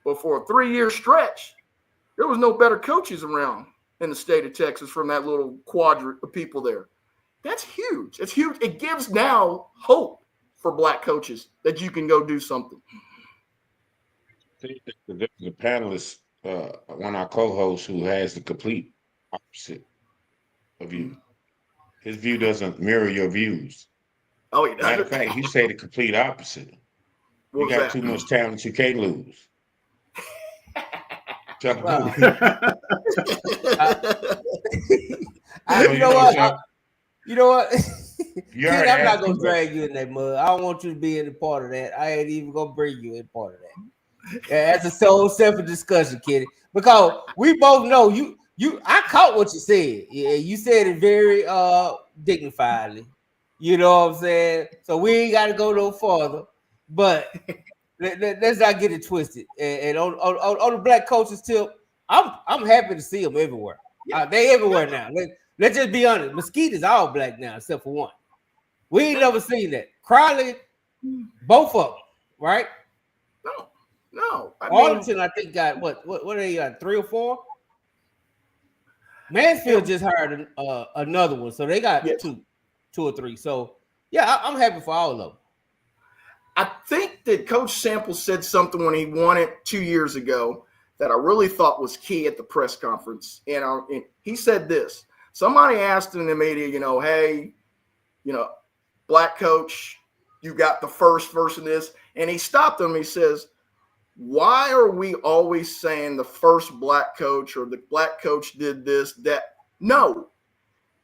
But for a 3-year stretch, there was no better coaches around in the state of Texas from that little quadrant of people there. That's huge. It's huge. It gives now hope for black coaches that you can go do something. There's a panelist, one of our co-hosts, who has the complete opposite of you. His view doesn't mirror your views. Oh, he doesn't? Matter of fact, he say the complete opposite. You got too much talent, you can't lose. You know what? Kid, I'm not gonna drag you in that mud. I don't want you to be any part of that. I ain't even gonna bring you in part of that. Yeah, that's a so separate discussion, kid. Because we both know you. I caught what you said. Yeah, you said it very dignifiedly. You know what I'm saying? So we ain't got to go no further. But let's not get it twisted. And on the black coaches tip, I'm happy to see them everywhere. They everywhere now. Let's just be honest. Mesquite is all black now, except for one. We ain't never seen that. Crowley, both of them, right? No. Arlington, I think, got what are they got? 3 or 4? Mansfield just hired another one, so they got 2 or 3. So yeah, I'm happy for all of them. I think that Coach Sample said something when he won it 2 years ago that I really thought was key at the press conference. And he said this. Somebody asked in the media, hey, black coach, you got the first verse in this. And he stopped them. He says, why are we always saying the first black coach or the black coach did this, that? No.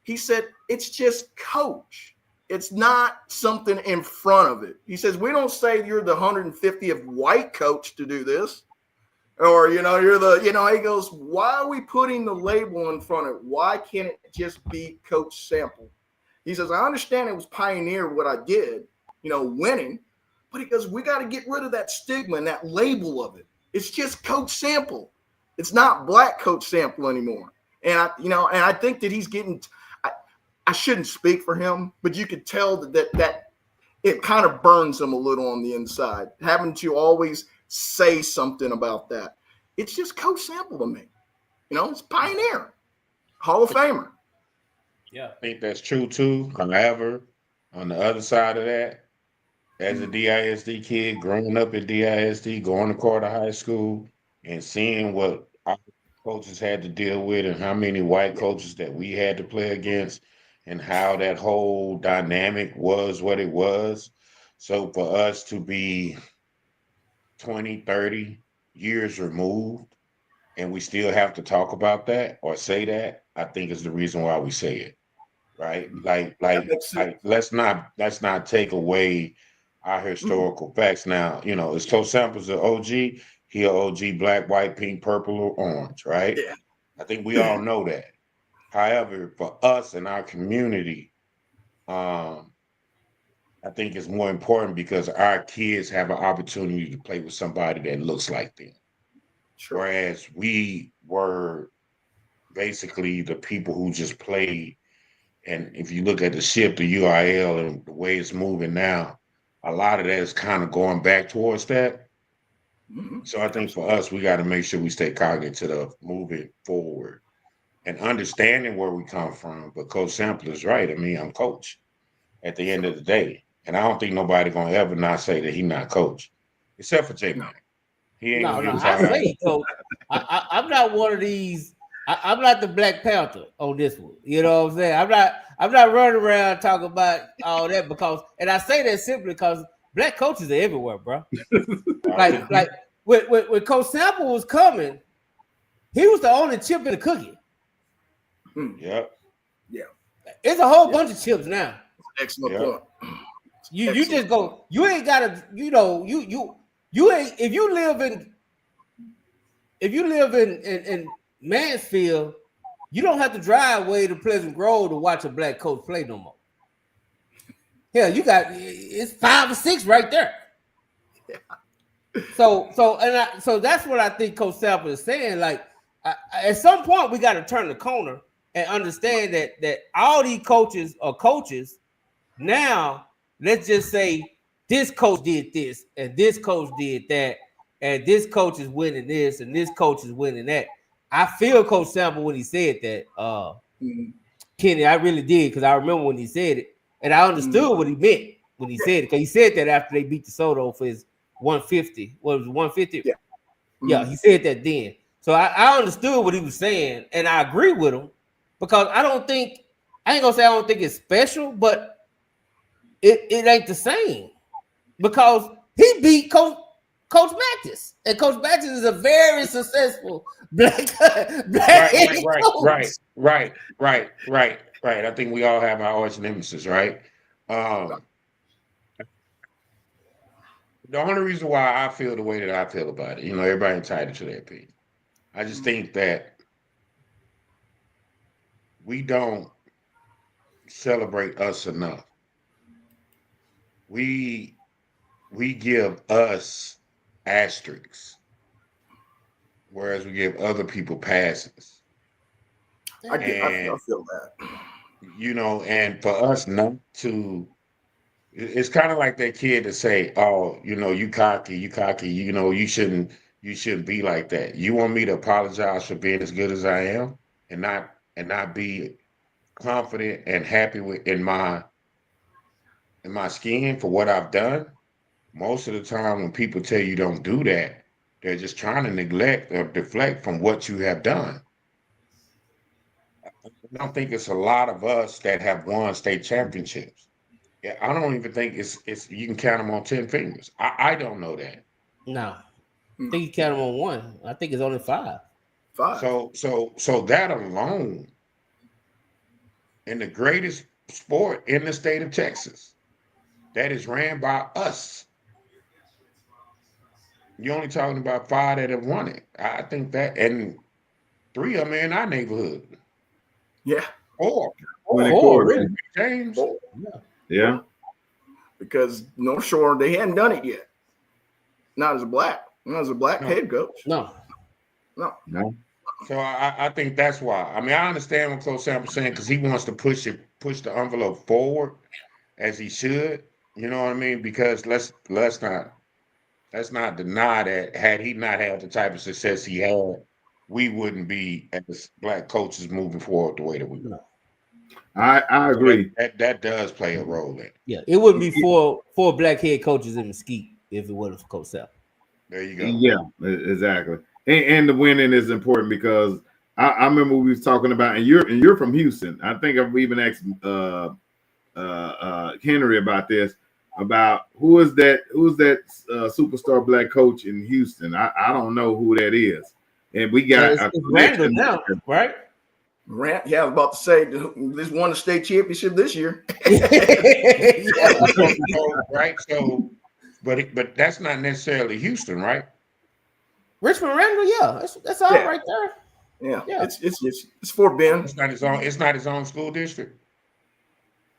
He said, it's just coach. It's not something in front of it. He says, we don't say you're the 150th white coach to do this. Or, you're the, he goes, why are we putting the label in front of it? Why can't it just be Coach Sample? He says, I understand it was pioneer what I did, winning. But he goes, we got to get rid of that stigma and that label of it. It's just Coach Sample. It's not black Coach Sample anymore. And I think that he's getting, I shouldn't speak for him, but you could tell that it kind of burns him a little on the inside, having to always say something about that. It's just Coach Sample to me. It's pioneer, Hall of Famer. Yeah, I think that's true too. However, on the other side of that, as a DISD kid, growing up at DISD, going to Carter High School, and seeing what our coaches had to deal with and how many white coaches that we had to play against and how that whole dynamic was what it was. So for us to be 20, 30 years removed and we still have to talk about that or say that, I think is the reason why we say it. Right? Like let's not take away our historical facts. Now, as Coach Sample's an OG, he an OG black, white, pink, purple, or orange, right? Yeah. I think we all know that. However, for us and our community, I think it's more important because our kids have an opportunity to play with somebody that looks like them. Sure. Whereas we were basically the people who just played. And if you look at the shift to UIL and the way it's moving now, a lot of that is kind of going back towards that. Mm-hmm. So I think for us, we got to make sure we stay cognitive of moving forward and understanding where we come from. But Coach Sample is right. I mean, I'm coach at the end of the day. And I don't think nobody going to ever not say that he not coach, except for J-Man. He ain't no, I say coach. I'm not one of these. I'm not the Black Panther on this one. You know what I'm saying? I'm not running around talking about all that and I say that simply because black coaches are everywhere, bro. like when Coach Sample was coming, he was the only chip in the cookie. Yeah. It's a whole bunch of chips now. Excellent point. You just go. You ain't gotta. You ain't. If you live in Mansfield, you don't have to drive way to Pleasant Grove to watch a black coach play no more. Hell, it's 5 or 6 right there. Yeah. So that's what I think Coach Sample is saying. Like at some point we got to turn the corner and understand that all these coaches are coaches. Now let's just say this coach did this and this coach did that and this coach is winning this and this coach is winning that. I feel Coach Sample when he said that. Kenny. I really did, because I remember when he said it, and I understood what he meant when he said it, because he said that after they beat DeSoto for his 150. What was it, 150? Yeah. Yeah, he said that then. So I understood what he was saying, and I agree with him, because I ain't gonna say I don't think it's special, but it ain't the same, because he beat Coach Mattis, and Coach Mattis is a very successful black head coach. Right. I think we all have our arch nemesis, right? The only reason why I feel the way that I feel about it, everybody entitled to their opinion. I just think that we don't celebrate us enough. We give us asterisks, whereas we give other people passes. I feel that. And for us not to, it's kind of like that kid to say, "Oh, you cocky, you shouldn't be like that." You want me to apologize for being as good as I am, and not be confident and happy in my skin for what I've done? Most of the time when people tell you don't do that, they're just trying to neglect or deflect from what you have done. I don't think it's a lot of us that have won state championships. Yeah, I don't even think it's you can count them on 10 fingers. I don't know that. No. I think you count them on one. I think it's only 5. So that alone, in the greatest sport in the state of Texas, that is ran by us. You're only talking about 5 that have won it. I think that, and 3 of them in our neighborhood. Yeah. 4. Really? James. Yeah. Because North Shore, they hadn't done it yet. Not as a black head coach. No. So I think that's why. I mean, I understand what Coach Sam was saying, because he wants to push the envelope forward as he should. You know what I mean? Because let's not deny that had he not had the type of success he had, we wouldn't be as black coaches moving forward the way that we do. I agree. That does play a role in it. Yeah, it wouldn't be four black head coaches in Mesquite if it wasn't for Coach Sam. There you go. Yeah, exactly. And the winning is important, because I remember we was talking about, and you're from Houston. I think I've even asked Henry about this, about who is that superstar black coach in Houston. I don't know who that is. And we got it's Randall now, right? I was about to say this won the state championship this year. Right. So, but that's not necessarily Houston, right? Richmond Randall, yeah, that's all right there. Yeah. It's Fort Bend. It's not his own school district.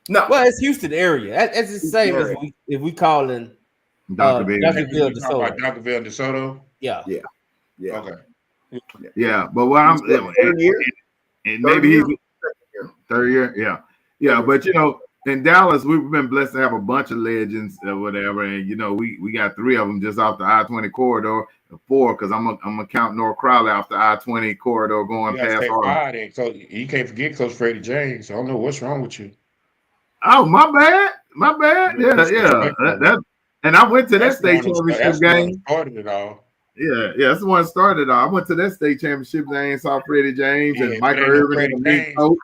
No. Well, it's Houston area. That's the same as if we call in Duncanville, DeSoto. Duncanville, DeSoto. Yeah. Okay. Yeah, but what I'm and maybe he's third year. Yeah. But in Dallas, we've been blessed to have a bunch of legends or whatever, and we got 3 of them just off the I-20 corridor, 4 because I'm gonna count North Crowley off the I-20 corridor going past. So you can't forget Coach Freddie James. I don't know what's wrong with you. Oh, my bad. Yeah. And I went to that state championship game. Started it all. Yeah, that's the one that started it all. I went to that state championship game, saw Freddie James and Michael Irvin and the coach.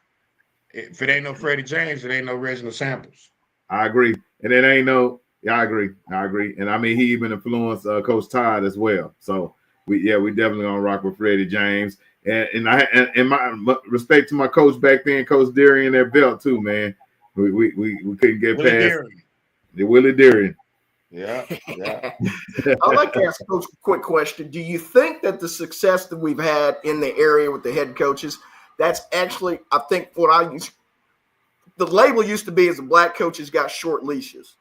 If it ain't no Freddie James, it ain't no Reginald Samples. I agree. And it ain't no, I agree. And I mean, he even influenced Coach Todd as well. So we definitely gonna rock with Freddie James. And my respect to my coach back then, Coach Darian at Belt too, man. We couldn't get past the Willie Darian. Yeah. I'd like to ask Coach a quick question. Do you think that the success that we've had in the area with the head coaches, that's actually, I think the label used to be as the black coaches got short leashes.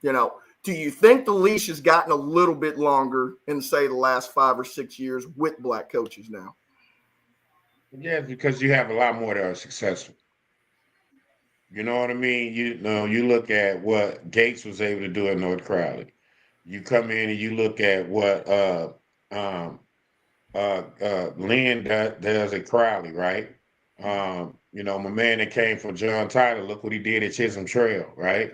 Do you think the leash has gotten a little bit longer in, say, the last 5 or 6 years with black coaches now? Yeah, because you have a lot more that are successful. You know what I mean? You look at what Gates was able to do at North Crowley. You come in and you look at what Lynn does at Crowley, right? You know, my man that came from John Tyler, look what he did at Chisholm Trail, right?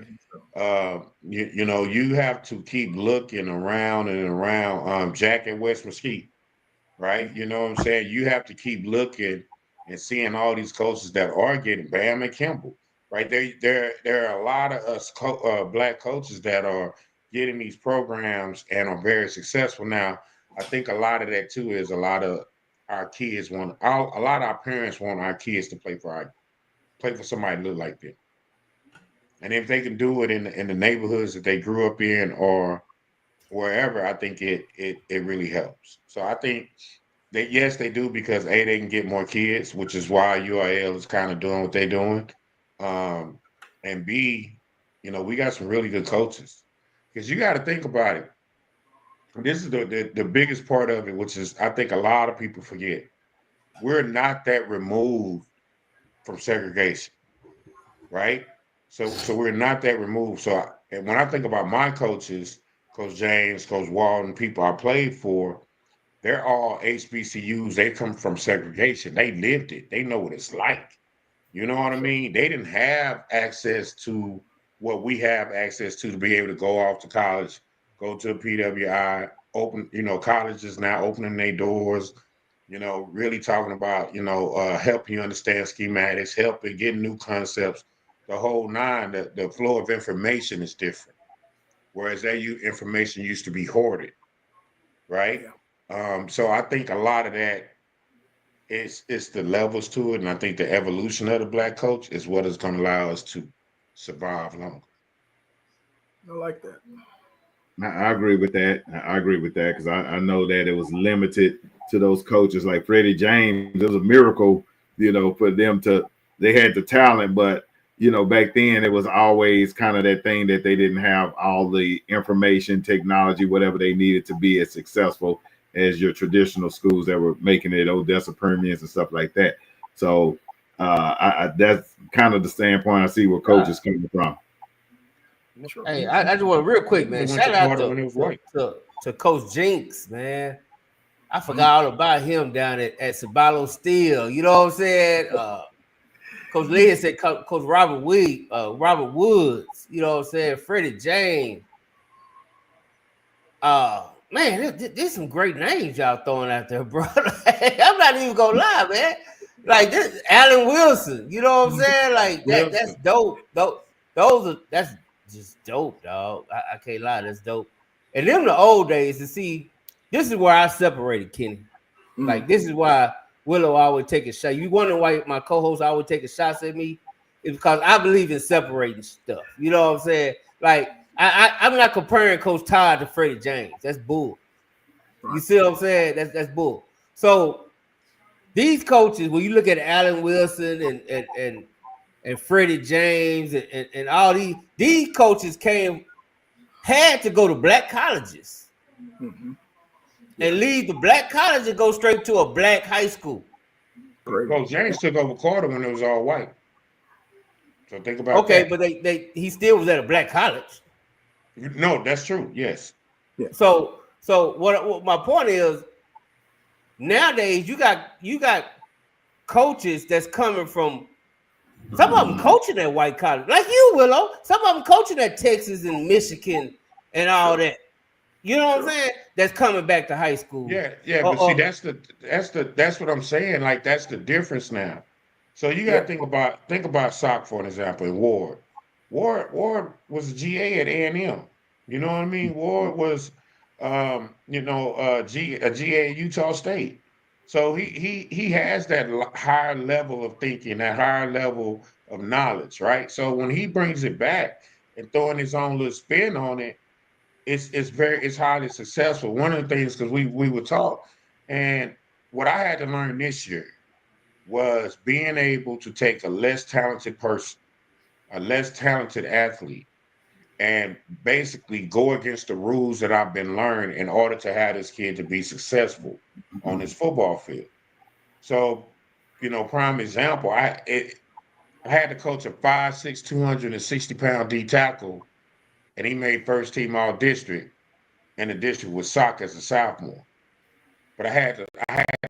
You know, you have to keep looking around and around. Jack at West Mesquite, right? You know what I'm saying? You have to keep looking and seeing all these coaches that are getting Bam and Kimball, right? There are a lot of us black coaches that are getting these programs and are very successful. Now, I think a lot of that too is a lot of our kids a lot of our parents want our kids to play for somebody that look like them. And if they can do it in the neighborhoods that they grew up in or wherever, I think it really helps. So I think that yes, they do because A, they can get more kids, which is why URL is kind of doing what they're doing. And B, you know, we got some really good coaches. Because you got to think about it. This is the biggest part of it, which is I think a lot of people forget. We're not that removed from segregation, right? So we're not that removed. And when I think about my coaches, Coach James, Coach Walton, people I played for, they're all HBCUs. They come from segregation. They lived it. They know what it's like. You know what I mean? They didn't have access to what we have access to be able to go off to college, go to a PWI, open, you know, colleges now opening their doors, you know, really talking about, you know, helping you understand schematics, helping get new concepts, the whole nine. The flow of information is different. Whereas information used to be hoarded, right? So I think a lot of that it's the levels to it, and I think the evolution of the black coach is what is going to allow us to survive longer. I like that. I agree with that. I agree with that because I know that it was limited to those coaches like Freddie James. It was a miracle, you know, for them they had the talent, but you know, back then it was always kind of that thing that they didn't have all the information, technology, whatever they needed to be as successful as your traditional schools that were making it, Odessa Permians and stuff like that. So that's kind of the standpoint I see where coaches coming from. Hey, I just want real quick, man. Shout out to Coach Jinx, man. I forgot all about him down at Sabalo Steel. You know what I'm saying? Coach Lee said Coach Robert Woods. You know what I'm saying? Freddie James. Man, there's some great names y'all throwing out there, bro. I'm not even gonna lie, man. Like this, Allen Wilson. You know what I'm saying? Like that's dope. That's just dope, dog. I can't lie, that's dope. And them the old days to see. This is where I separated Kenny. Like this is why Willow always take a shot. You wonder why my co-host always take a shots at me? It's because I believe in separating stuff. You know what I'm saying? Like I'm not comparing Coach Todd to Freddie James. That's bull. You see what I'm saying? That's bull. So these coaches, when you look at Allen Wilson and Freddie James and all these coaches had to go to black colleges and leave the black college and go straight to a black high school. Coach James took over Carter when it was all white. So think about that. Okay, but he still was at a black college. No, that's true. Yes. Yeah. So what my point is, nowadays you got coaches that's coming from some of them coaching at white college, like you, Willow. Some of them coaching at Texas and Michigan and all that. You know what I'm saying? That's coming back to high school. Yeah. But see, that's what I'm saying. Like that's the difference now. So you got to think about Sock for an example. And Ward was a GA at A&M. You know what I mean? Ward was, a GA at Utah State. So he has that higher level of thinking, that higher level of knowledge, right? So when he brings it back and throwing his own little spin on it, it's highly successful. One of the things, because we were taught, and what I had to learn this year was being able to take a less talented person, a less talented athlete, and basically go against the rules that I've been learned in order to have this kid to be successful on this football field. So, prime example, I had to coach a 5'6", 260-pound D tackle, and he made first team all district, and the district was Sock as a sophomore. But I had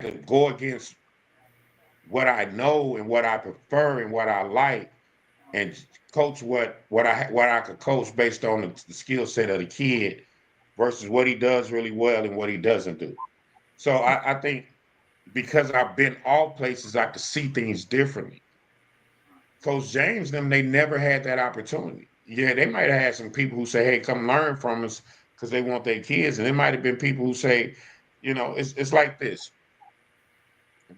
to go against what I know and what I prefer and what I like, and coach what I could coach based on the skill set of the kid versus what he does really well and what he doesn't do. So I think because I've been all places, I could see things differently. Coach James, them, they never had that opportunity. Yeah, they might have had some people who say, hey, come learn from us because they want their kids. And there might have been people who say, it's like this.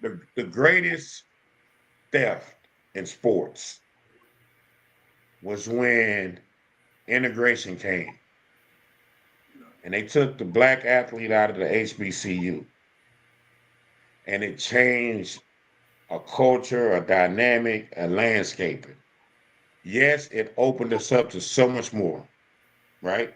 The greatest theft in sports was when integration came. And they took the black athlete out of the HBCU. And it changed a culture, a dynamic, a landscaping. Yes, it opened us up to so much more, right?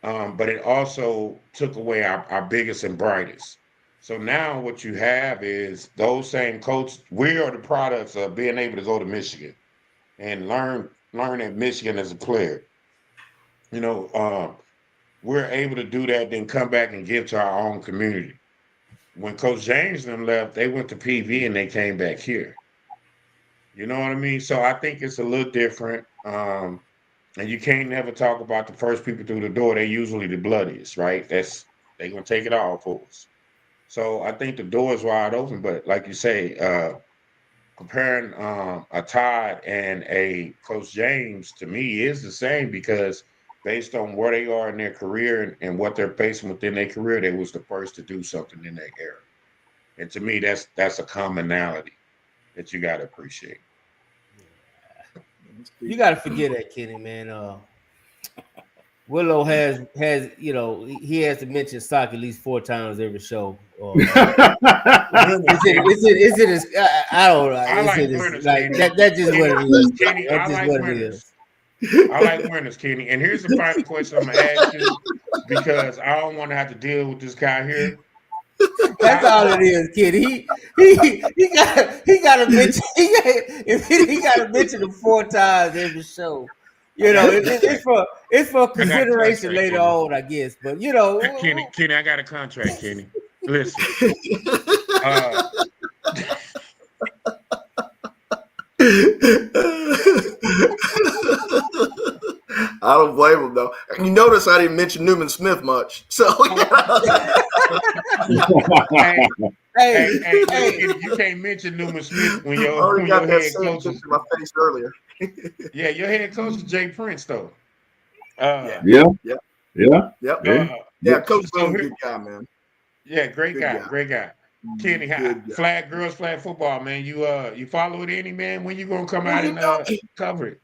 But it also took away our biggest and brightest. So now what you have is those same coaches. We are the products of being able to go to Michigan and learn at Michigan as a player. We're able to do that, then come back and give to our own community. When Coach James and them left, they went to PV and they came back here. You know what I mean? So I think it's a little different. And you can't never talk about the first people through the door. They usually the bloodiest, right? They gonna take it all for us. So I think the door is wide open. But like you say, comparing a Todd and a Coach James to me is the same because based on where they are in their career and what they're facing within their career, they was the first to do something in their era. And to me, that's a commonality that you got to appreciate. You got to forget that, Kenny, man. Willow has he has to mention sock at least 4 times every show. Is it? I don't know. I like winners, like Kenny. that's just what it is. Kenny, That's just what it is. I like winners, Kenny. And here's the final question I'm gonna ask you because I don't want to have to deal with this guy here. That's all it is, kid. He got to mention he got to mention it 4 times every show. It's for consideration later on, I guess. But Kenny, I got a contract, Kenny. Listen. I don't blame him though. You notice I didn't mention Newman Smith much, so hey, you can't mention Newman Smith when your head coach is my face earlier. Yeah, your head coach is Jay Prince though. Yeah, Coach So Boone's a good guy, man. Yeah, great guy. Kenny, flag girls, flag football, man. You follow it any, man? When you gonna come out and cover it?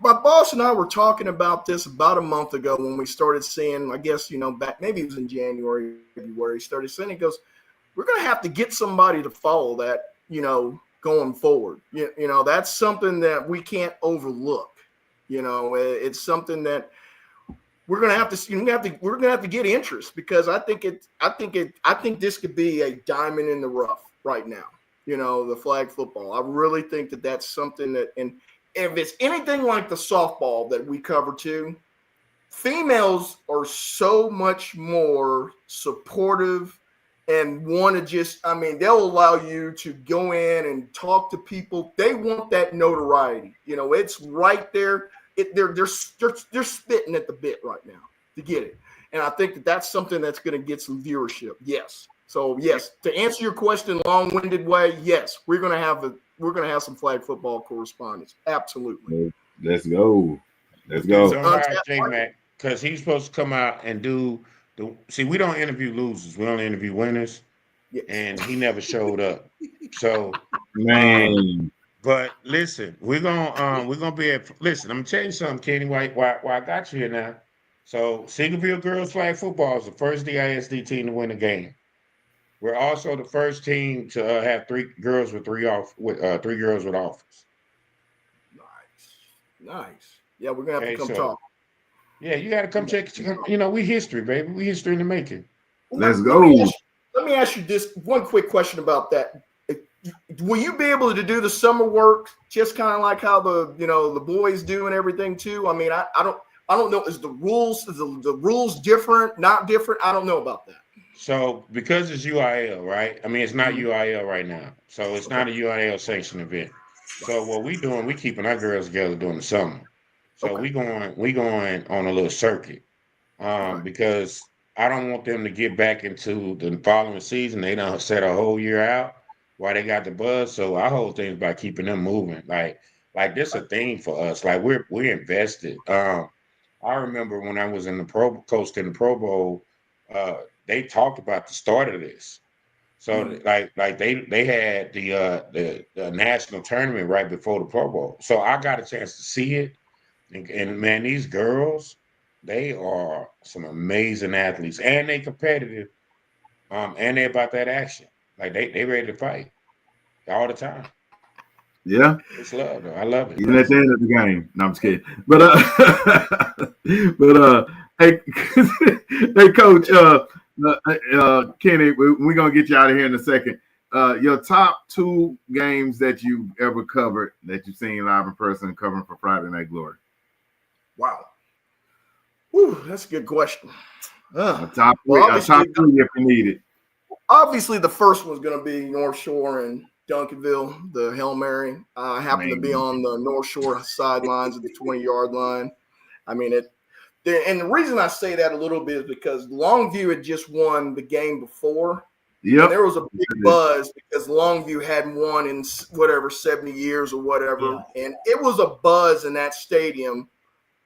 My boss and I were talking about this about a month ago when we started seeing, I guess, back maybe it was in January, February, he started saying, he goes, we're gonna have to get somebody to follow that, going forward. That's something that we can't overlook. It's something that we're gonna have to get interest because I think this could be a diamond in the rough right now. The flag football. I really think that that's something that, and if it's anything like the softball that we cover too, females are so much more supportive and want to they'll allow you to go in and talk to people. They want that notoriety. It's right there. They're spitting at the bit right now to get it. And I think that that's something that's going to get some viewership. Yes. So yes, to answer your question, long-winded way, yes, we're going to have some flag football correspondence. Absolutely. Let's go. J-Mac, because he's supposed to come out and do see, we don't interview losers, we only interview winners. Yes. And he never showed up. So man. But listen, we're gonna be listen, I'm gonna tell you something, Kenny, why I got you here now. So Seagoville girls flag football is the first DISD team to win a game. We're also the first team to have 3 girls with 3 girls with offers. Nice. Yeah, we're gonna have to come talk. Yeah, you gotta come check. We history, baby. We history in the making. Let's go. Let me ask you this one quick question about that. Will you be able to do the summer work just kind of like how the boys do and everything too? I don't know. Is the rules different? Not different? I don't know about that. So because it's UIL, right? I mean, it's not UIL right now, so it's not a UIL sanctioned event. So what we doing? We keeping our girls together during the summer. So we going on a little circuit, because I don't want them to get back into the following season. They done set a whole year out while they got the buzz. So our whole thing is about keeping them moving. Like this a thing for us. Like we're invested. I remember when I was in the coached in the Pro Bowl, they talked about the start of this. So like they had the national tournament right before the Pro Bowl. So I got a chance to see it. And man, these girls, they are some amazing athletes, and they competitive, and they about that action. Like they ready to fight all the time. Yeah, it's love, though. I love it. Even at the end of the game. No, I'm just kidding. But hey, hey, Coach, Kenny, we're gonna get you out of here in a second. Your top 2 games that you've ever covered, that you've seen live in person, covering for Friday Night Glory. Wow. Whew, that's a good question. Top 3 if you need it. Obviously, the first one's going to be North Shore and Duncanville, the Hail Mary. I happened to be on the North Shore sidelines at the 20-yard line. I mean, and the reason I say that a little bit is because Longview had just won the game before. Yep. And there was a big buzz because Longview hadn't won in 70 years or whatever. Yeah. And it was a buzz in that stadium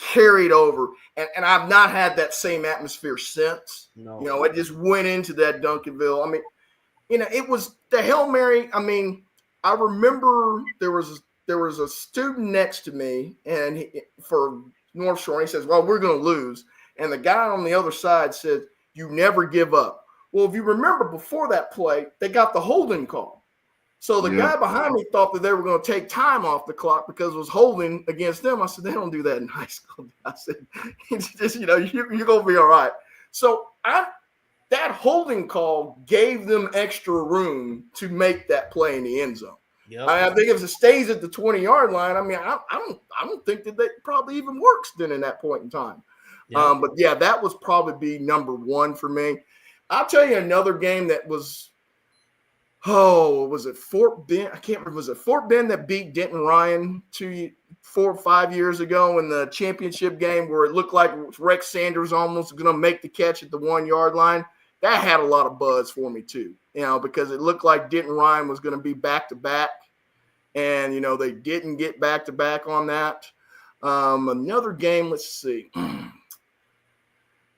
carried over. And I've not had that same atmosphere since. No. It just went into that Duncanville. I mean, it was the Hail Mary. I mean, I remember there was a student next to me and for North Shore, and he says, well, we're going to lose. And the guy on the other side said, you never give up. Well, if you remember before that play, they got the holding call. So the guy behind me thought that they were going to take time off the clock because it was holding against them. I said, they don't do that in high school. I said, it's just, you're going to be all right. So that holding call gave them extra room to make that play in the end zone. Yep. I think if it stays at the 20-yard line, I mean, I don't think that probably even works then in that point in time. Yep. But yeah, that was probably be number 1 for me. I'll tell you another game that was, was it Fort Bend? I can't remember. Was it Fort Bend that beat Denton Ryan 4 or 5 years ago in the championship game where it looked like Rex Sanders almost going to make the catch at the 1-yard line? That had a lot of buzz for me too, because it looked like Denton Ryan was going to be back-to-back, and, they didn't get back-to-back on that. Another game, let's see.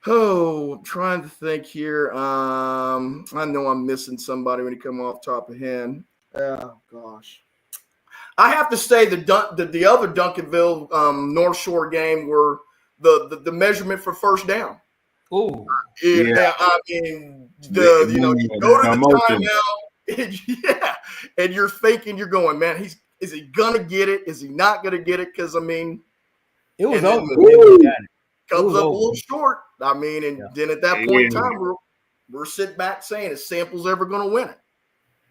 I'm trying to think here. I know I'm missing somebody when you come off top of hand. Oh, gosh. I have to say the other Duncanville North Shore game were the measurement for first down. Ooh. Yeah. I mean, you go to the timeout, and you're thinking, you're going, man, is he gonna get it? Is he not gonna get it? Because I mean, it was over. He got it. Comes up a little short. I mean, and then at that point in time, we're sitting back saying, is Samples ever going to win it?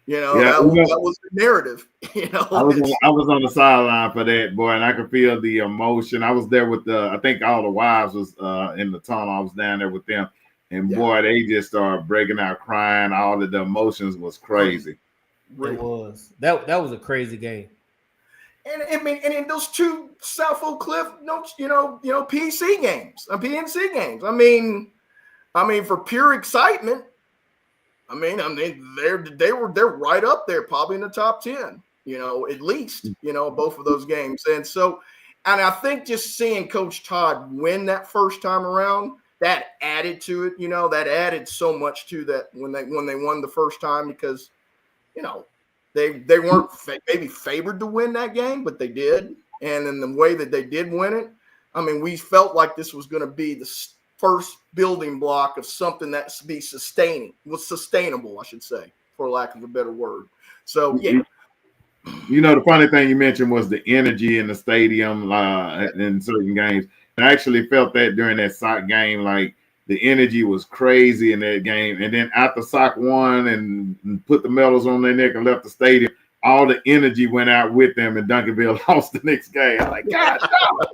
That was the narrative. I was on the sideline for that, boy, and I could feel the emotion. I was there with I think all the wives was in the tunnel. I was down there with them, and boy, they just started breaking out crying. All of the emotions was crazy. It was. That was a crazy game. And I mean, and in those 2 South Oak Cliff, PNC games. I mean, for pure excitement. They're right up there, probably in the top 10. At least. Both of those games, and I think just seeing Coach Todd win that first time around, that added to it. That added so much to that when they won the first time because, They weren't maybe favored to win that game, but they did. And in the way that they did win it, I mean, we felt like this was going to be the first building block of something that's sustainable, I should say, for lack of a better word. So, yeah. The funny thing you mentioned was the energy in the stadium in certain games. I actually felt that during that Sock game, like the energy was crazy in that game. And then after Sock won and put the medals on their neck and left the stadium, all the energy went out with them, and Duncanville lost the next game. I'm like, God, no.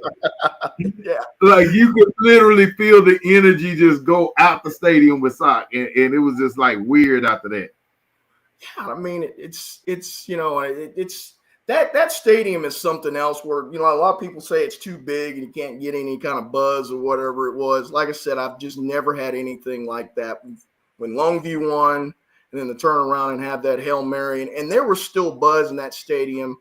Yeah. Like you could literally feel the energy just go out the stadium with Sock, and it was just like weird after that. Yeah, I mean, it's that stadium is something else where, a lot of people say it's too big and you can't get any kind of buzz or whatever it was. Like I said, I've just never had anything like that. When Longview won, and then to turn around and have that Hail Mary, and there was still buzz in that stadium,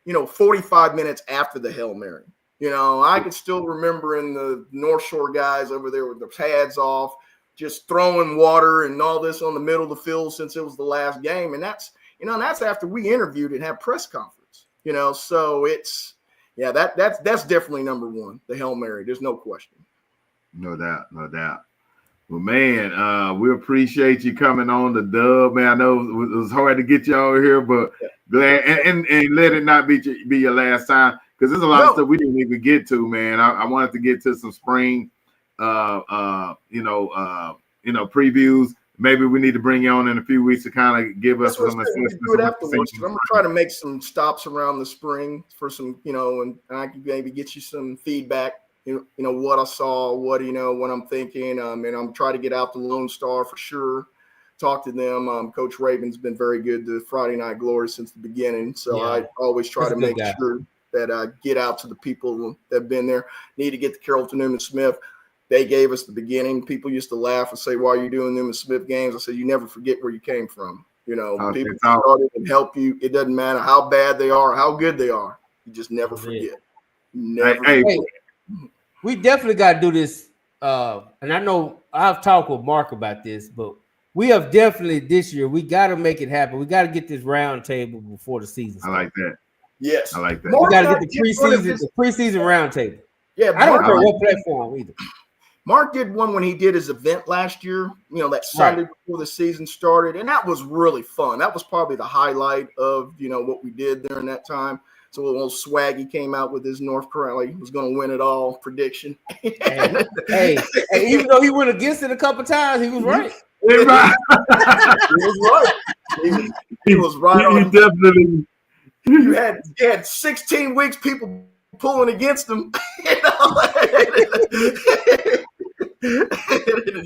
45 minutes after the Hail Mary. I can still remember in the North Shore guys over there with their pads off, just throwing water and all this on the middle of the field since it was the last game. And that's after we interviewed and had press conference, so it's, that's definitely number one, the Hail Mary. There's no question. No doubt. Well, man, we appreciate you coming on the Dub, man. I know it was hard to get you over here, but glad and let it not be your last time, because there's a lot of stuff we didn't even get to, man. I wanted to get to some spring, previews. Maybe we need to bring you on in a few weeks to kind of give us some. I'm gonna try to make some stops around the spring for some, and I can maybe get you some feedback. What I saw, what I'm thinking, and I'm trying to get out to Lone Star for sure. Talk to them. Coach Raven's been very good to Friday Night Glory since the beginning, so I always try to make sure that I get out to the people that have been there. Need to get to Carrollton Newman Smith. They gave us the beginning. People used to laugh and say, "Why are you doing Newman Smith games?" I said, "You never forget where you came from. People started and help you. It doesn't matter how bad they are, or how good they are. You just never forget. Never forget." We definitely got to do this. And I know I've talked with Mark about this, but we have definitely this year, we got to make it happen. We got to get this round table before the season starts. I like that. Yes. I like that. We got to get the preseason round table. Yeah. I don't care what platform either. Mark did one when he did his event last year, that Sunday before the season started. And that was really fun. That was probably the highlight of, what we did during that time. So a little Swaggy came out with his North Carolina. He was going to win it all prediction. hey, even though he went against it a couple times, he was right. He was right. He was right on. Definitely. You had 16 weeks people pulling against him.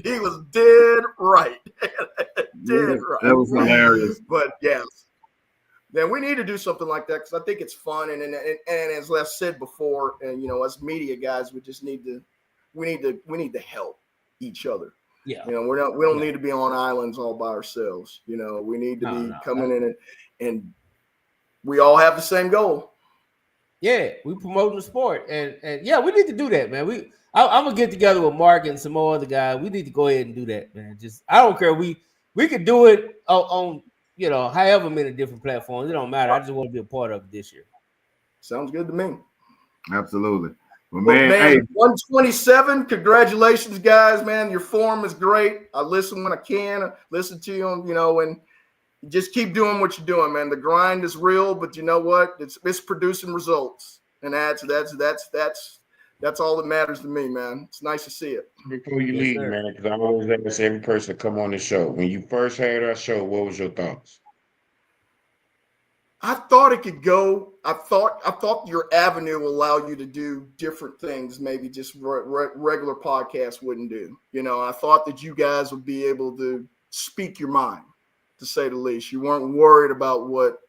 He was dead right. Dead right. That was hilarious. But yes. Then we need to do something like that because I think it's fun, and as I said before, and us media guys, we need to help each other. Yeah, we don't need to be on islands all by ourselves. We need to be coming in and we all have the same goal. Yeah, we promoting the sport, and yeah, we need to do that, man. I'm gonna get together with Mark and some more other guys. We need to go ahead and do that, man. I don't care. We could do it on however many different platforms. It don't matter. I just want to be a part of it this year. Sounds good to me. Absolutely. Well, man, hey, 127. Congratulations, guys, man. Your form is great. I listen when I can. Listen to you, and just keep doing what you're doing, man. The grind is real, but you know what? It's producing results, and that's all that matters to me, man. It's nice to see it. Before you leave, man, because I always ask every person to come on the show. When you first heard our show, what was your thoughts? I thought it could go. I thought your avenue will allow you to do different things, maybe just regular podcasts wouldn't do. I thought that you guys would be able to speak your mind, to say the least. You weren't worried about what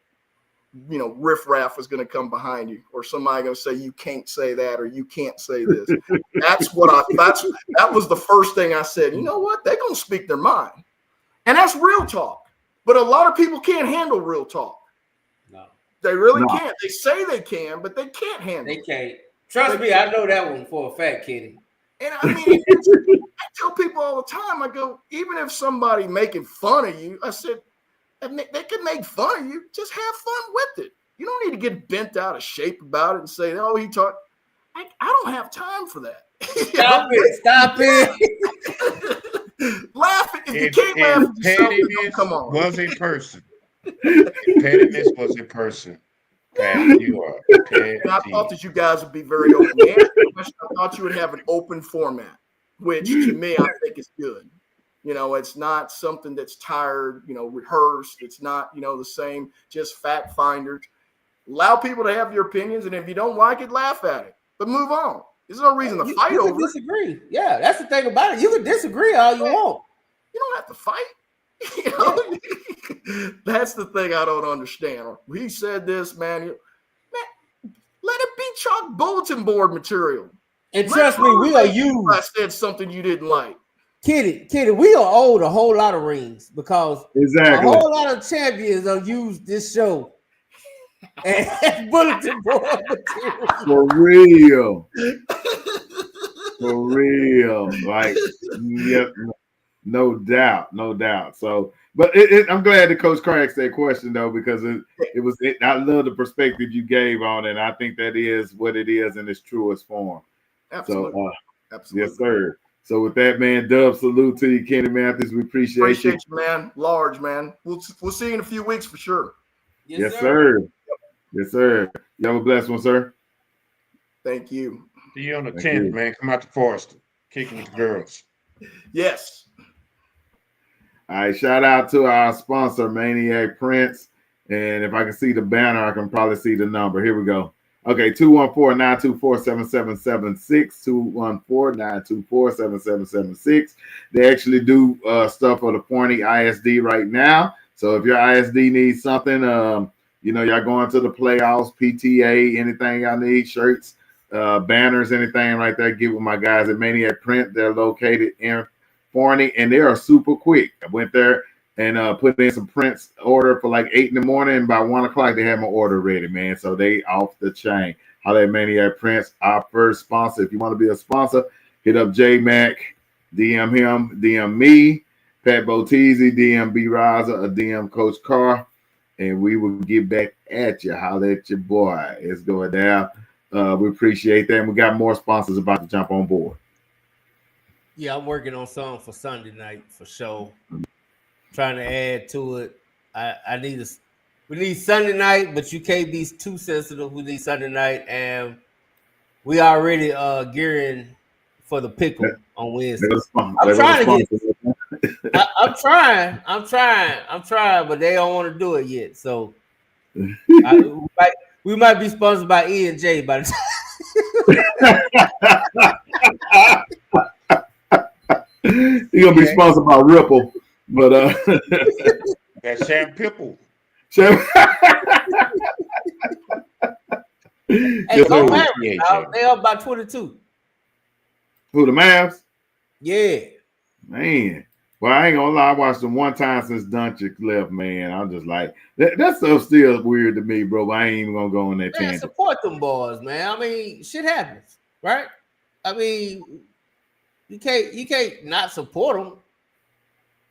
riffraff was going to come behind you, or somebody going to say you can't say that or you can't say this. That was the first thing I said. You know what? They're going to speak their mind, and that's real talk. But a lot of people can't handle real talk. No, they really can't. They say they can, but they can't handle it. They can't. Trust me, I know that one for a fact, Kenny. And I mean, I tell people all the time. I go, even if somebody making fun of you, I said, they can make fun of you. Just have fun with it. You don't need to get bent out of shape about it and say, "Oh, he talked." I don't have time for that. Stop it. Laugh if you can't laugh at yourself. Come on. Was a person. Pettiness was a person. Pat, you are. And I thought that you guys would be very open. I thought you would have an open format, which to me I think is good. You know, it's not something that's tired, you know, rehearsed. It's not, you know, the same, just fact finders. Allow people to have your opinions, and if you don't like it, laugh at it, but move on. There's no reason to fight you over can disagree. Yeah, that's the thing about it. You can disagree all you want. You don't have to fight. You know? That's the thing I don't understand. He said this, man. Let it be chalk bulletin board material. And trust me, we are used. I said something you didn't like. Kitty, we are owed a whole lot of rings because exactly a whole lot of champions are used this show and bulletin board material. For real. For real. Like, yep, no doubt. So, but I'm glad that Coach Carr asked that question though, because I love the perspective you gave on it. And I think that is what it is in its truest form. Absolutely. So, absolutely. Yes, sir. So with that, man, Dub, salute to you, Kenny Mathis. We appreciate you, man. Large, man. We'll see you in a few weeks for sure. Yes, sir. Yes, sir. You have a blessed one, sir. Thank you. See you on the 10th, man. Come out to Forest, kicking with the girls. Yes. All right. Shout out to our sponsor, Maniac Prints. And if I can see the banner, I can probably see the number. Here we go. Okay, 214-924-7776, 214-924-7776. They actually do stuff for the Forney ISD right now. So if your ISD needs something, you know, y'all going to the playoffs, PTA, anything y'all need, shirts, banners, anything like that, get with my guys at Maniac Print. They're located in Forney, and they are super quick. I went there and put in some prints, order for like 8 in the morning. And by 1 o'clock, they have my order ready, man. So they off the chain. Holla at Maniac Prints, our first sponsor. If you want to be a sponsor, hit up J Mac, DM him, DM me, Pat Boteezy, DM B Raza, or DM Coach Carr, and we will get back at you. Holla at your boy. It's going down. We appreciate that. And we got more sponsors about to jump on board. Yeah, I'm working on something for Sunday night for sure. Trying to add to it. We need Sunday night, but you can't be too sensitive. We need Sunday night, and we already gearing for the pickle on Wednesday. I'm trying, but they don't want to do it yet. So we might be sponsored by E&J by the time. You're gonna be sponsored by Ripple. But that Sam Pipple. Hey, go Mavs. They up by 22. Who, the Mavs? Yeah. Man. Well, I ain't gonna lie, I watched them one time since Doncic left, man. I'm just like, that stuff's still weird to me, bro. But I ain't even gonna go on that tangent. Support them boys, man. I mean, shit happens, right? I mean, you can't not support them.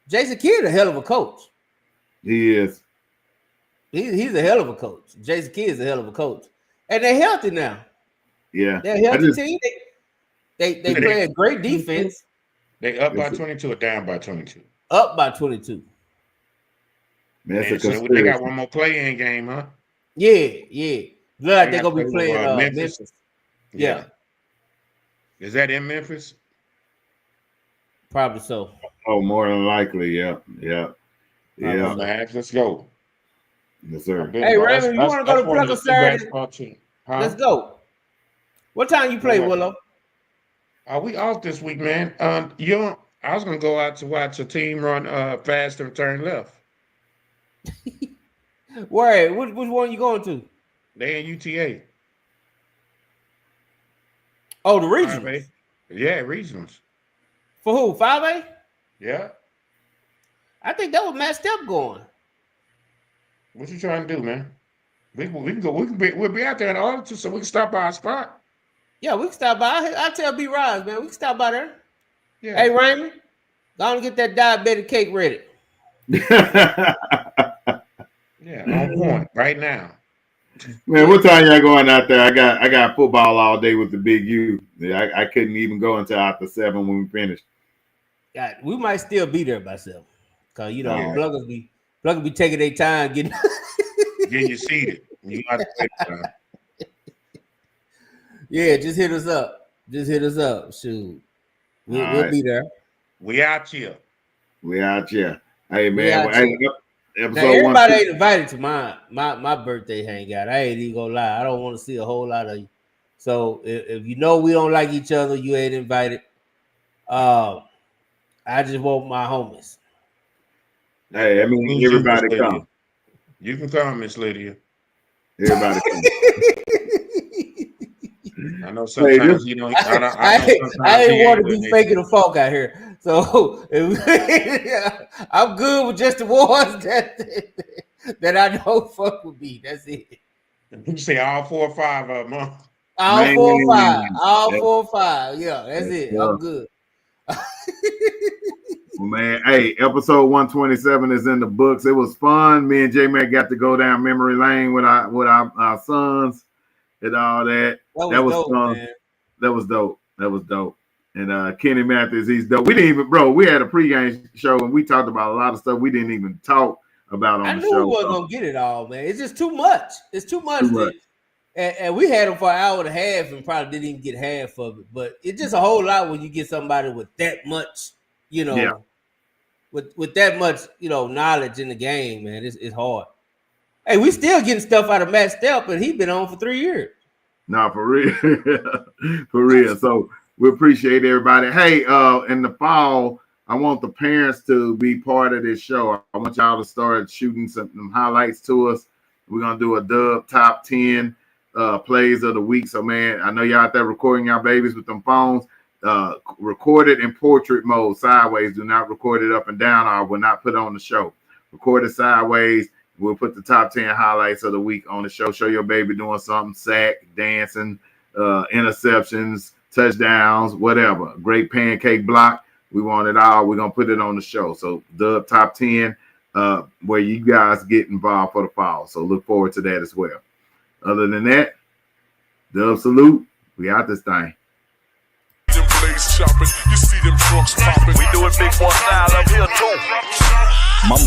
Jason Kidd a hell of a coach. He is. He's a hell of a coach. Jason Kidd is a hell of a coach. And they're healthy now. Yeah. They're a healthy team. They play a great defense. They up by 22 or down by 22? Up by 22. Man, so they got one more play-in game, huh? Yeah. Look like they're going to be playing Memphis. Yeah. Is that in Memphis? Probably so. Oh, more than likely, yeah. Let's go. Yes, sir. Hey, Raymond, you want to go to Plucker Saturday? Huh? Let's go. What time you play, Willow? We off this week, man. I was gonna go out to watch a team run fast and turn left. Where? Which one you going to? They in UTA. Oh, the regionals. Yeah, regionals. For who? 5A? Yeah. I think that was Matt Step going. What you trying to do, man? We can go. We'll be out there in Arlington, so we can stop by our spot. Yeah, we can stop by. I tell B Rise, man, we can stop by there. Yeah. Hey, Raymond, go on and get that diabetic cake ready. Yeah, on point right now. Man, what time y'all going out there? I got football all day with the big U. I couldn't even go until after 7 when we finished. Yeah, we might still be there by 7. Cause pluggers be taking their time getting you seated. You got to take time. Yeah, just hit us up. Shoot. We'll be there. We out here. We out here. Hey man, now, everybody ain't invited to my birthday hangout. I ain't even gonna lie. I don't want to see a whole lot of you. So if you know we don't like each other, you ain't invited. I just want my homies. Hey, I mean everybody come. You can come, Miss Lydia. Everybody come. I know sometimes you know. I didn't want to be faking the folk out here, so I'm good with just the ones that I know fuck with me. That's it. You say all 4 or 5 of them. Huh? All 4 or 5. All 4 or 5. Yeah, that's it. I'm good. Man, hey, episode 127 is in the books. It was fun. Me and J-Mac got to go down memory lane with our sons and all that. That was dope, fun. Man. That was dope. And Kenny Matthews, he's dope. We didn't even, bro, we had a pregame show and we talked about a lot of stuff we didn't even talk about on the show. I knew we wasn't gonna get it all, man. It's just too much. It's too much. And we had them for an hour and a half and probably didn't even get half of it. But it's just a whole lot when you get somebody with that much, you know, with that much, you know, knowledge in the game, man. It's hard. Hey, we still getting stuff out of Matt Stelp, and he's been on for 3 years. No, for real. For real. So we appreciate everybody. Hey, in the fall, I want the parents to be part of this show. I want y'all to start shooting some highlights to us. We're going to do a dub top 10 plays of the week. So, man, I know y'all out there recording y'all babies with them phones. Record it in portrait mode, sideways. Do not record it up and down, or we'll not put it on the show. Record it sideways. We'll put the top 10 highlights of the week on the show. Show your baby doing something, sack, dancing, interceptions, touchdowns, whatever. Great pancake block. We want it all. We're going to put it on the show. So the top 10 where you guys get involved for the fall. So look forward to that as well. Other than that, Dub salute. We out this thing. You see them trucks popping. We do it big boy style up here too. Mama.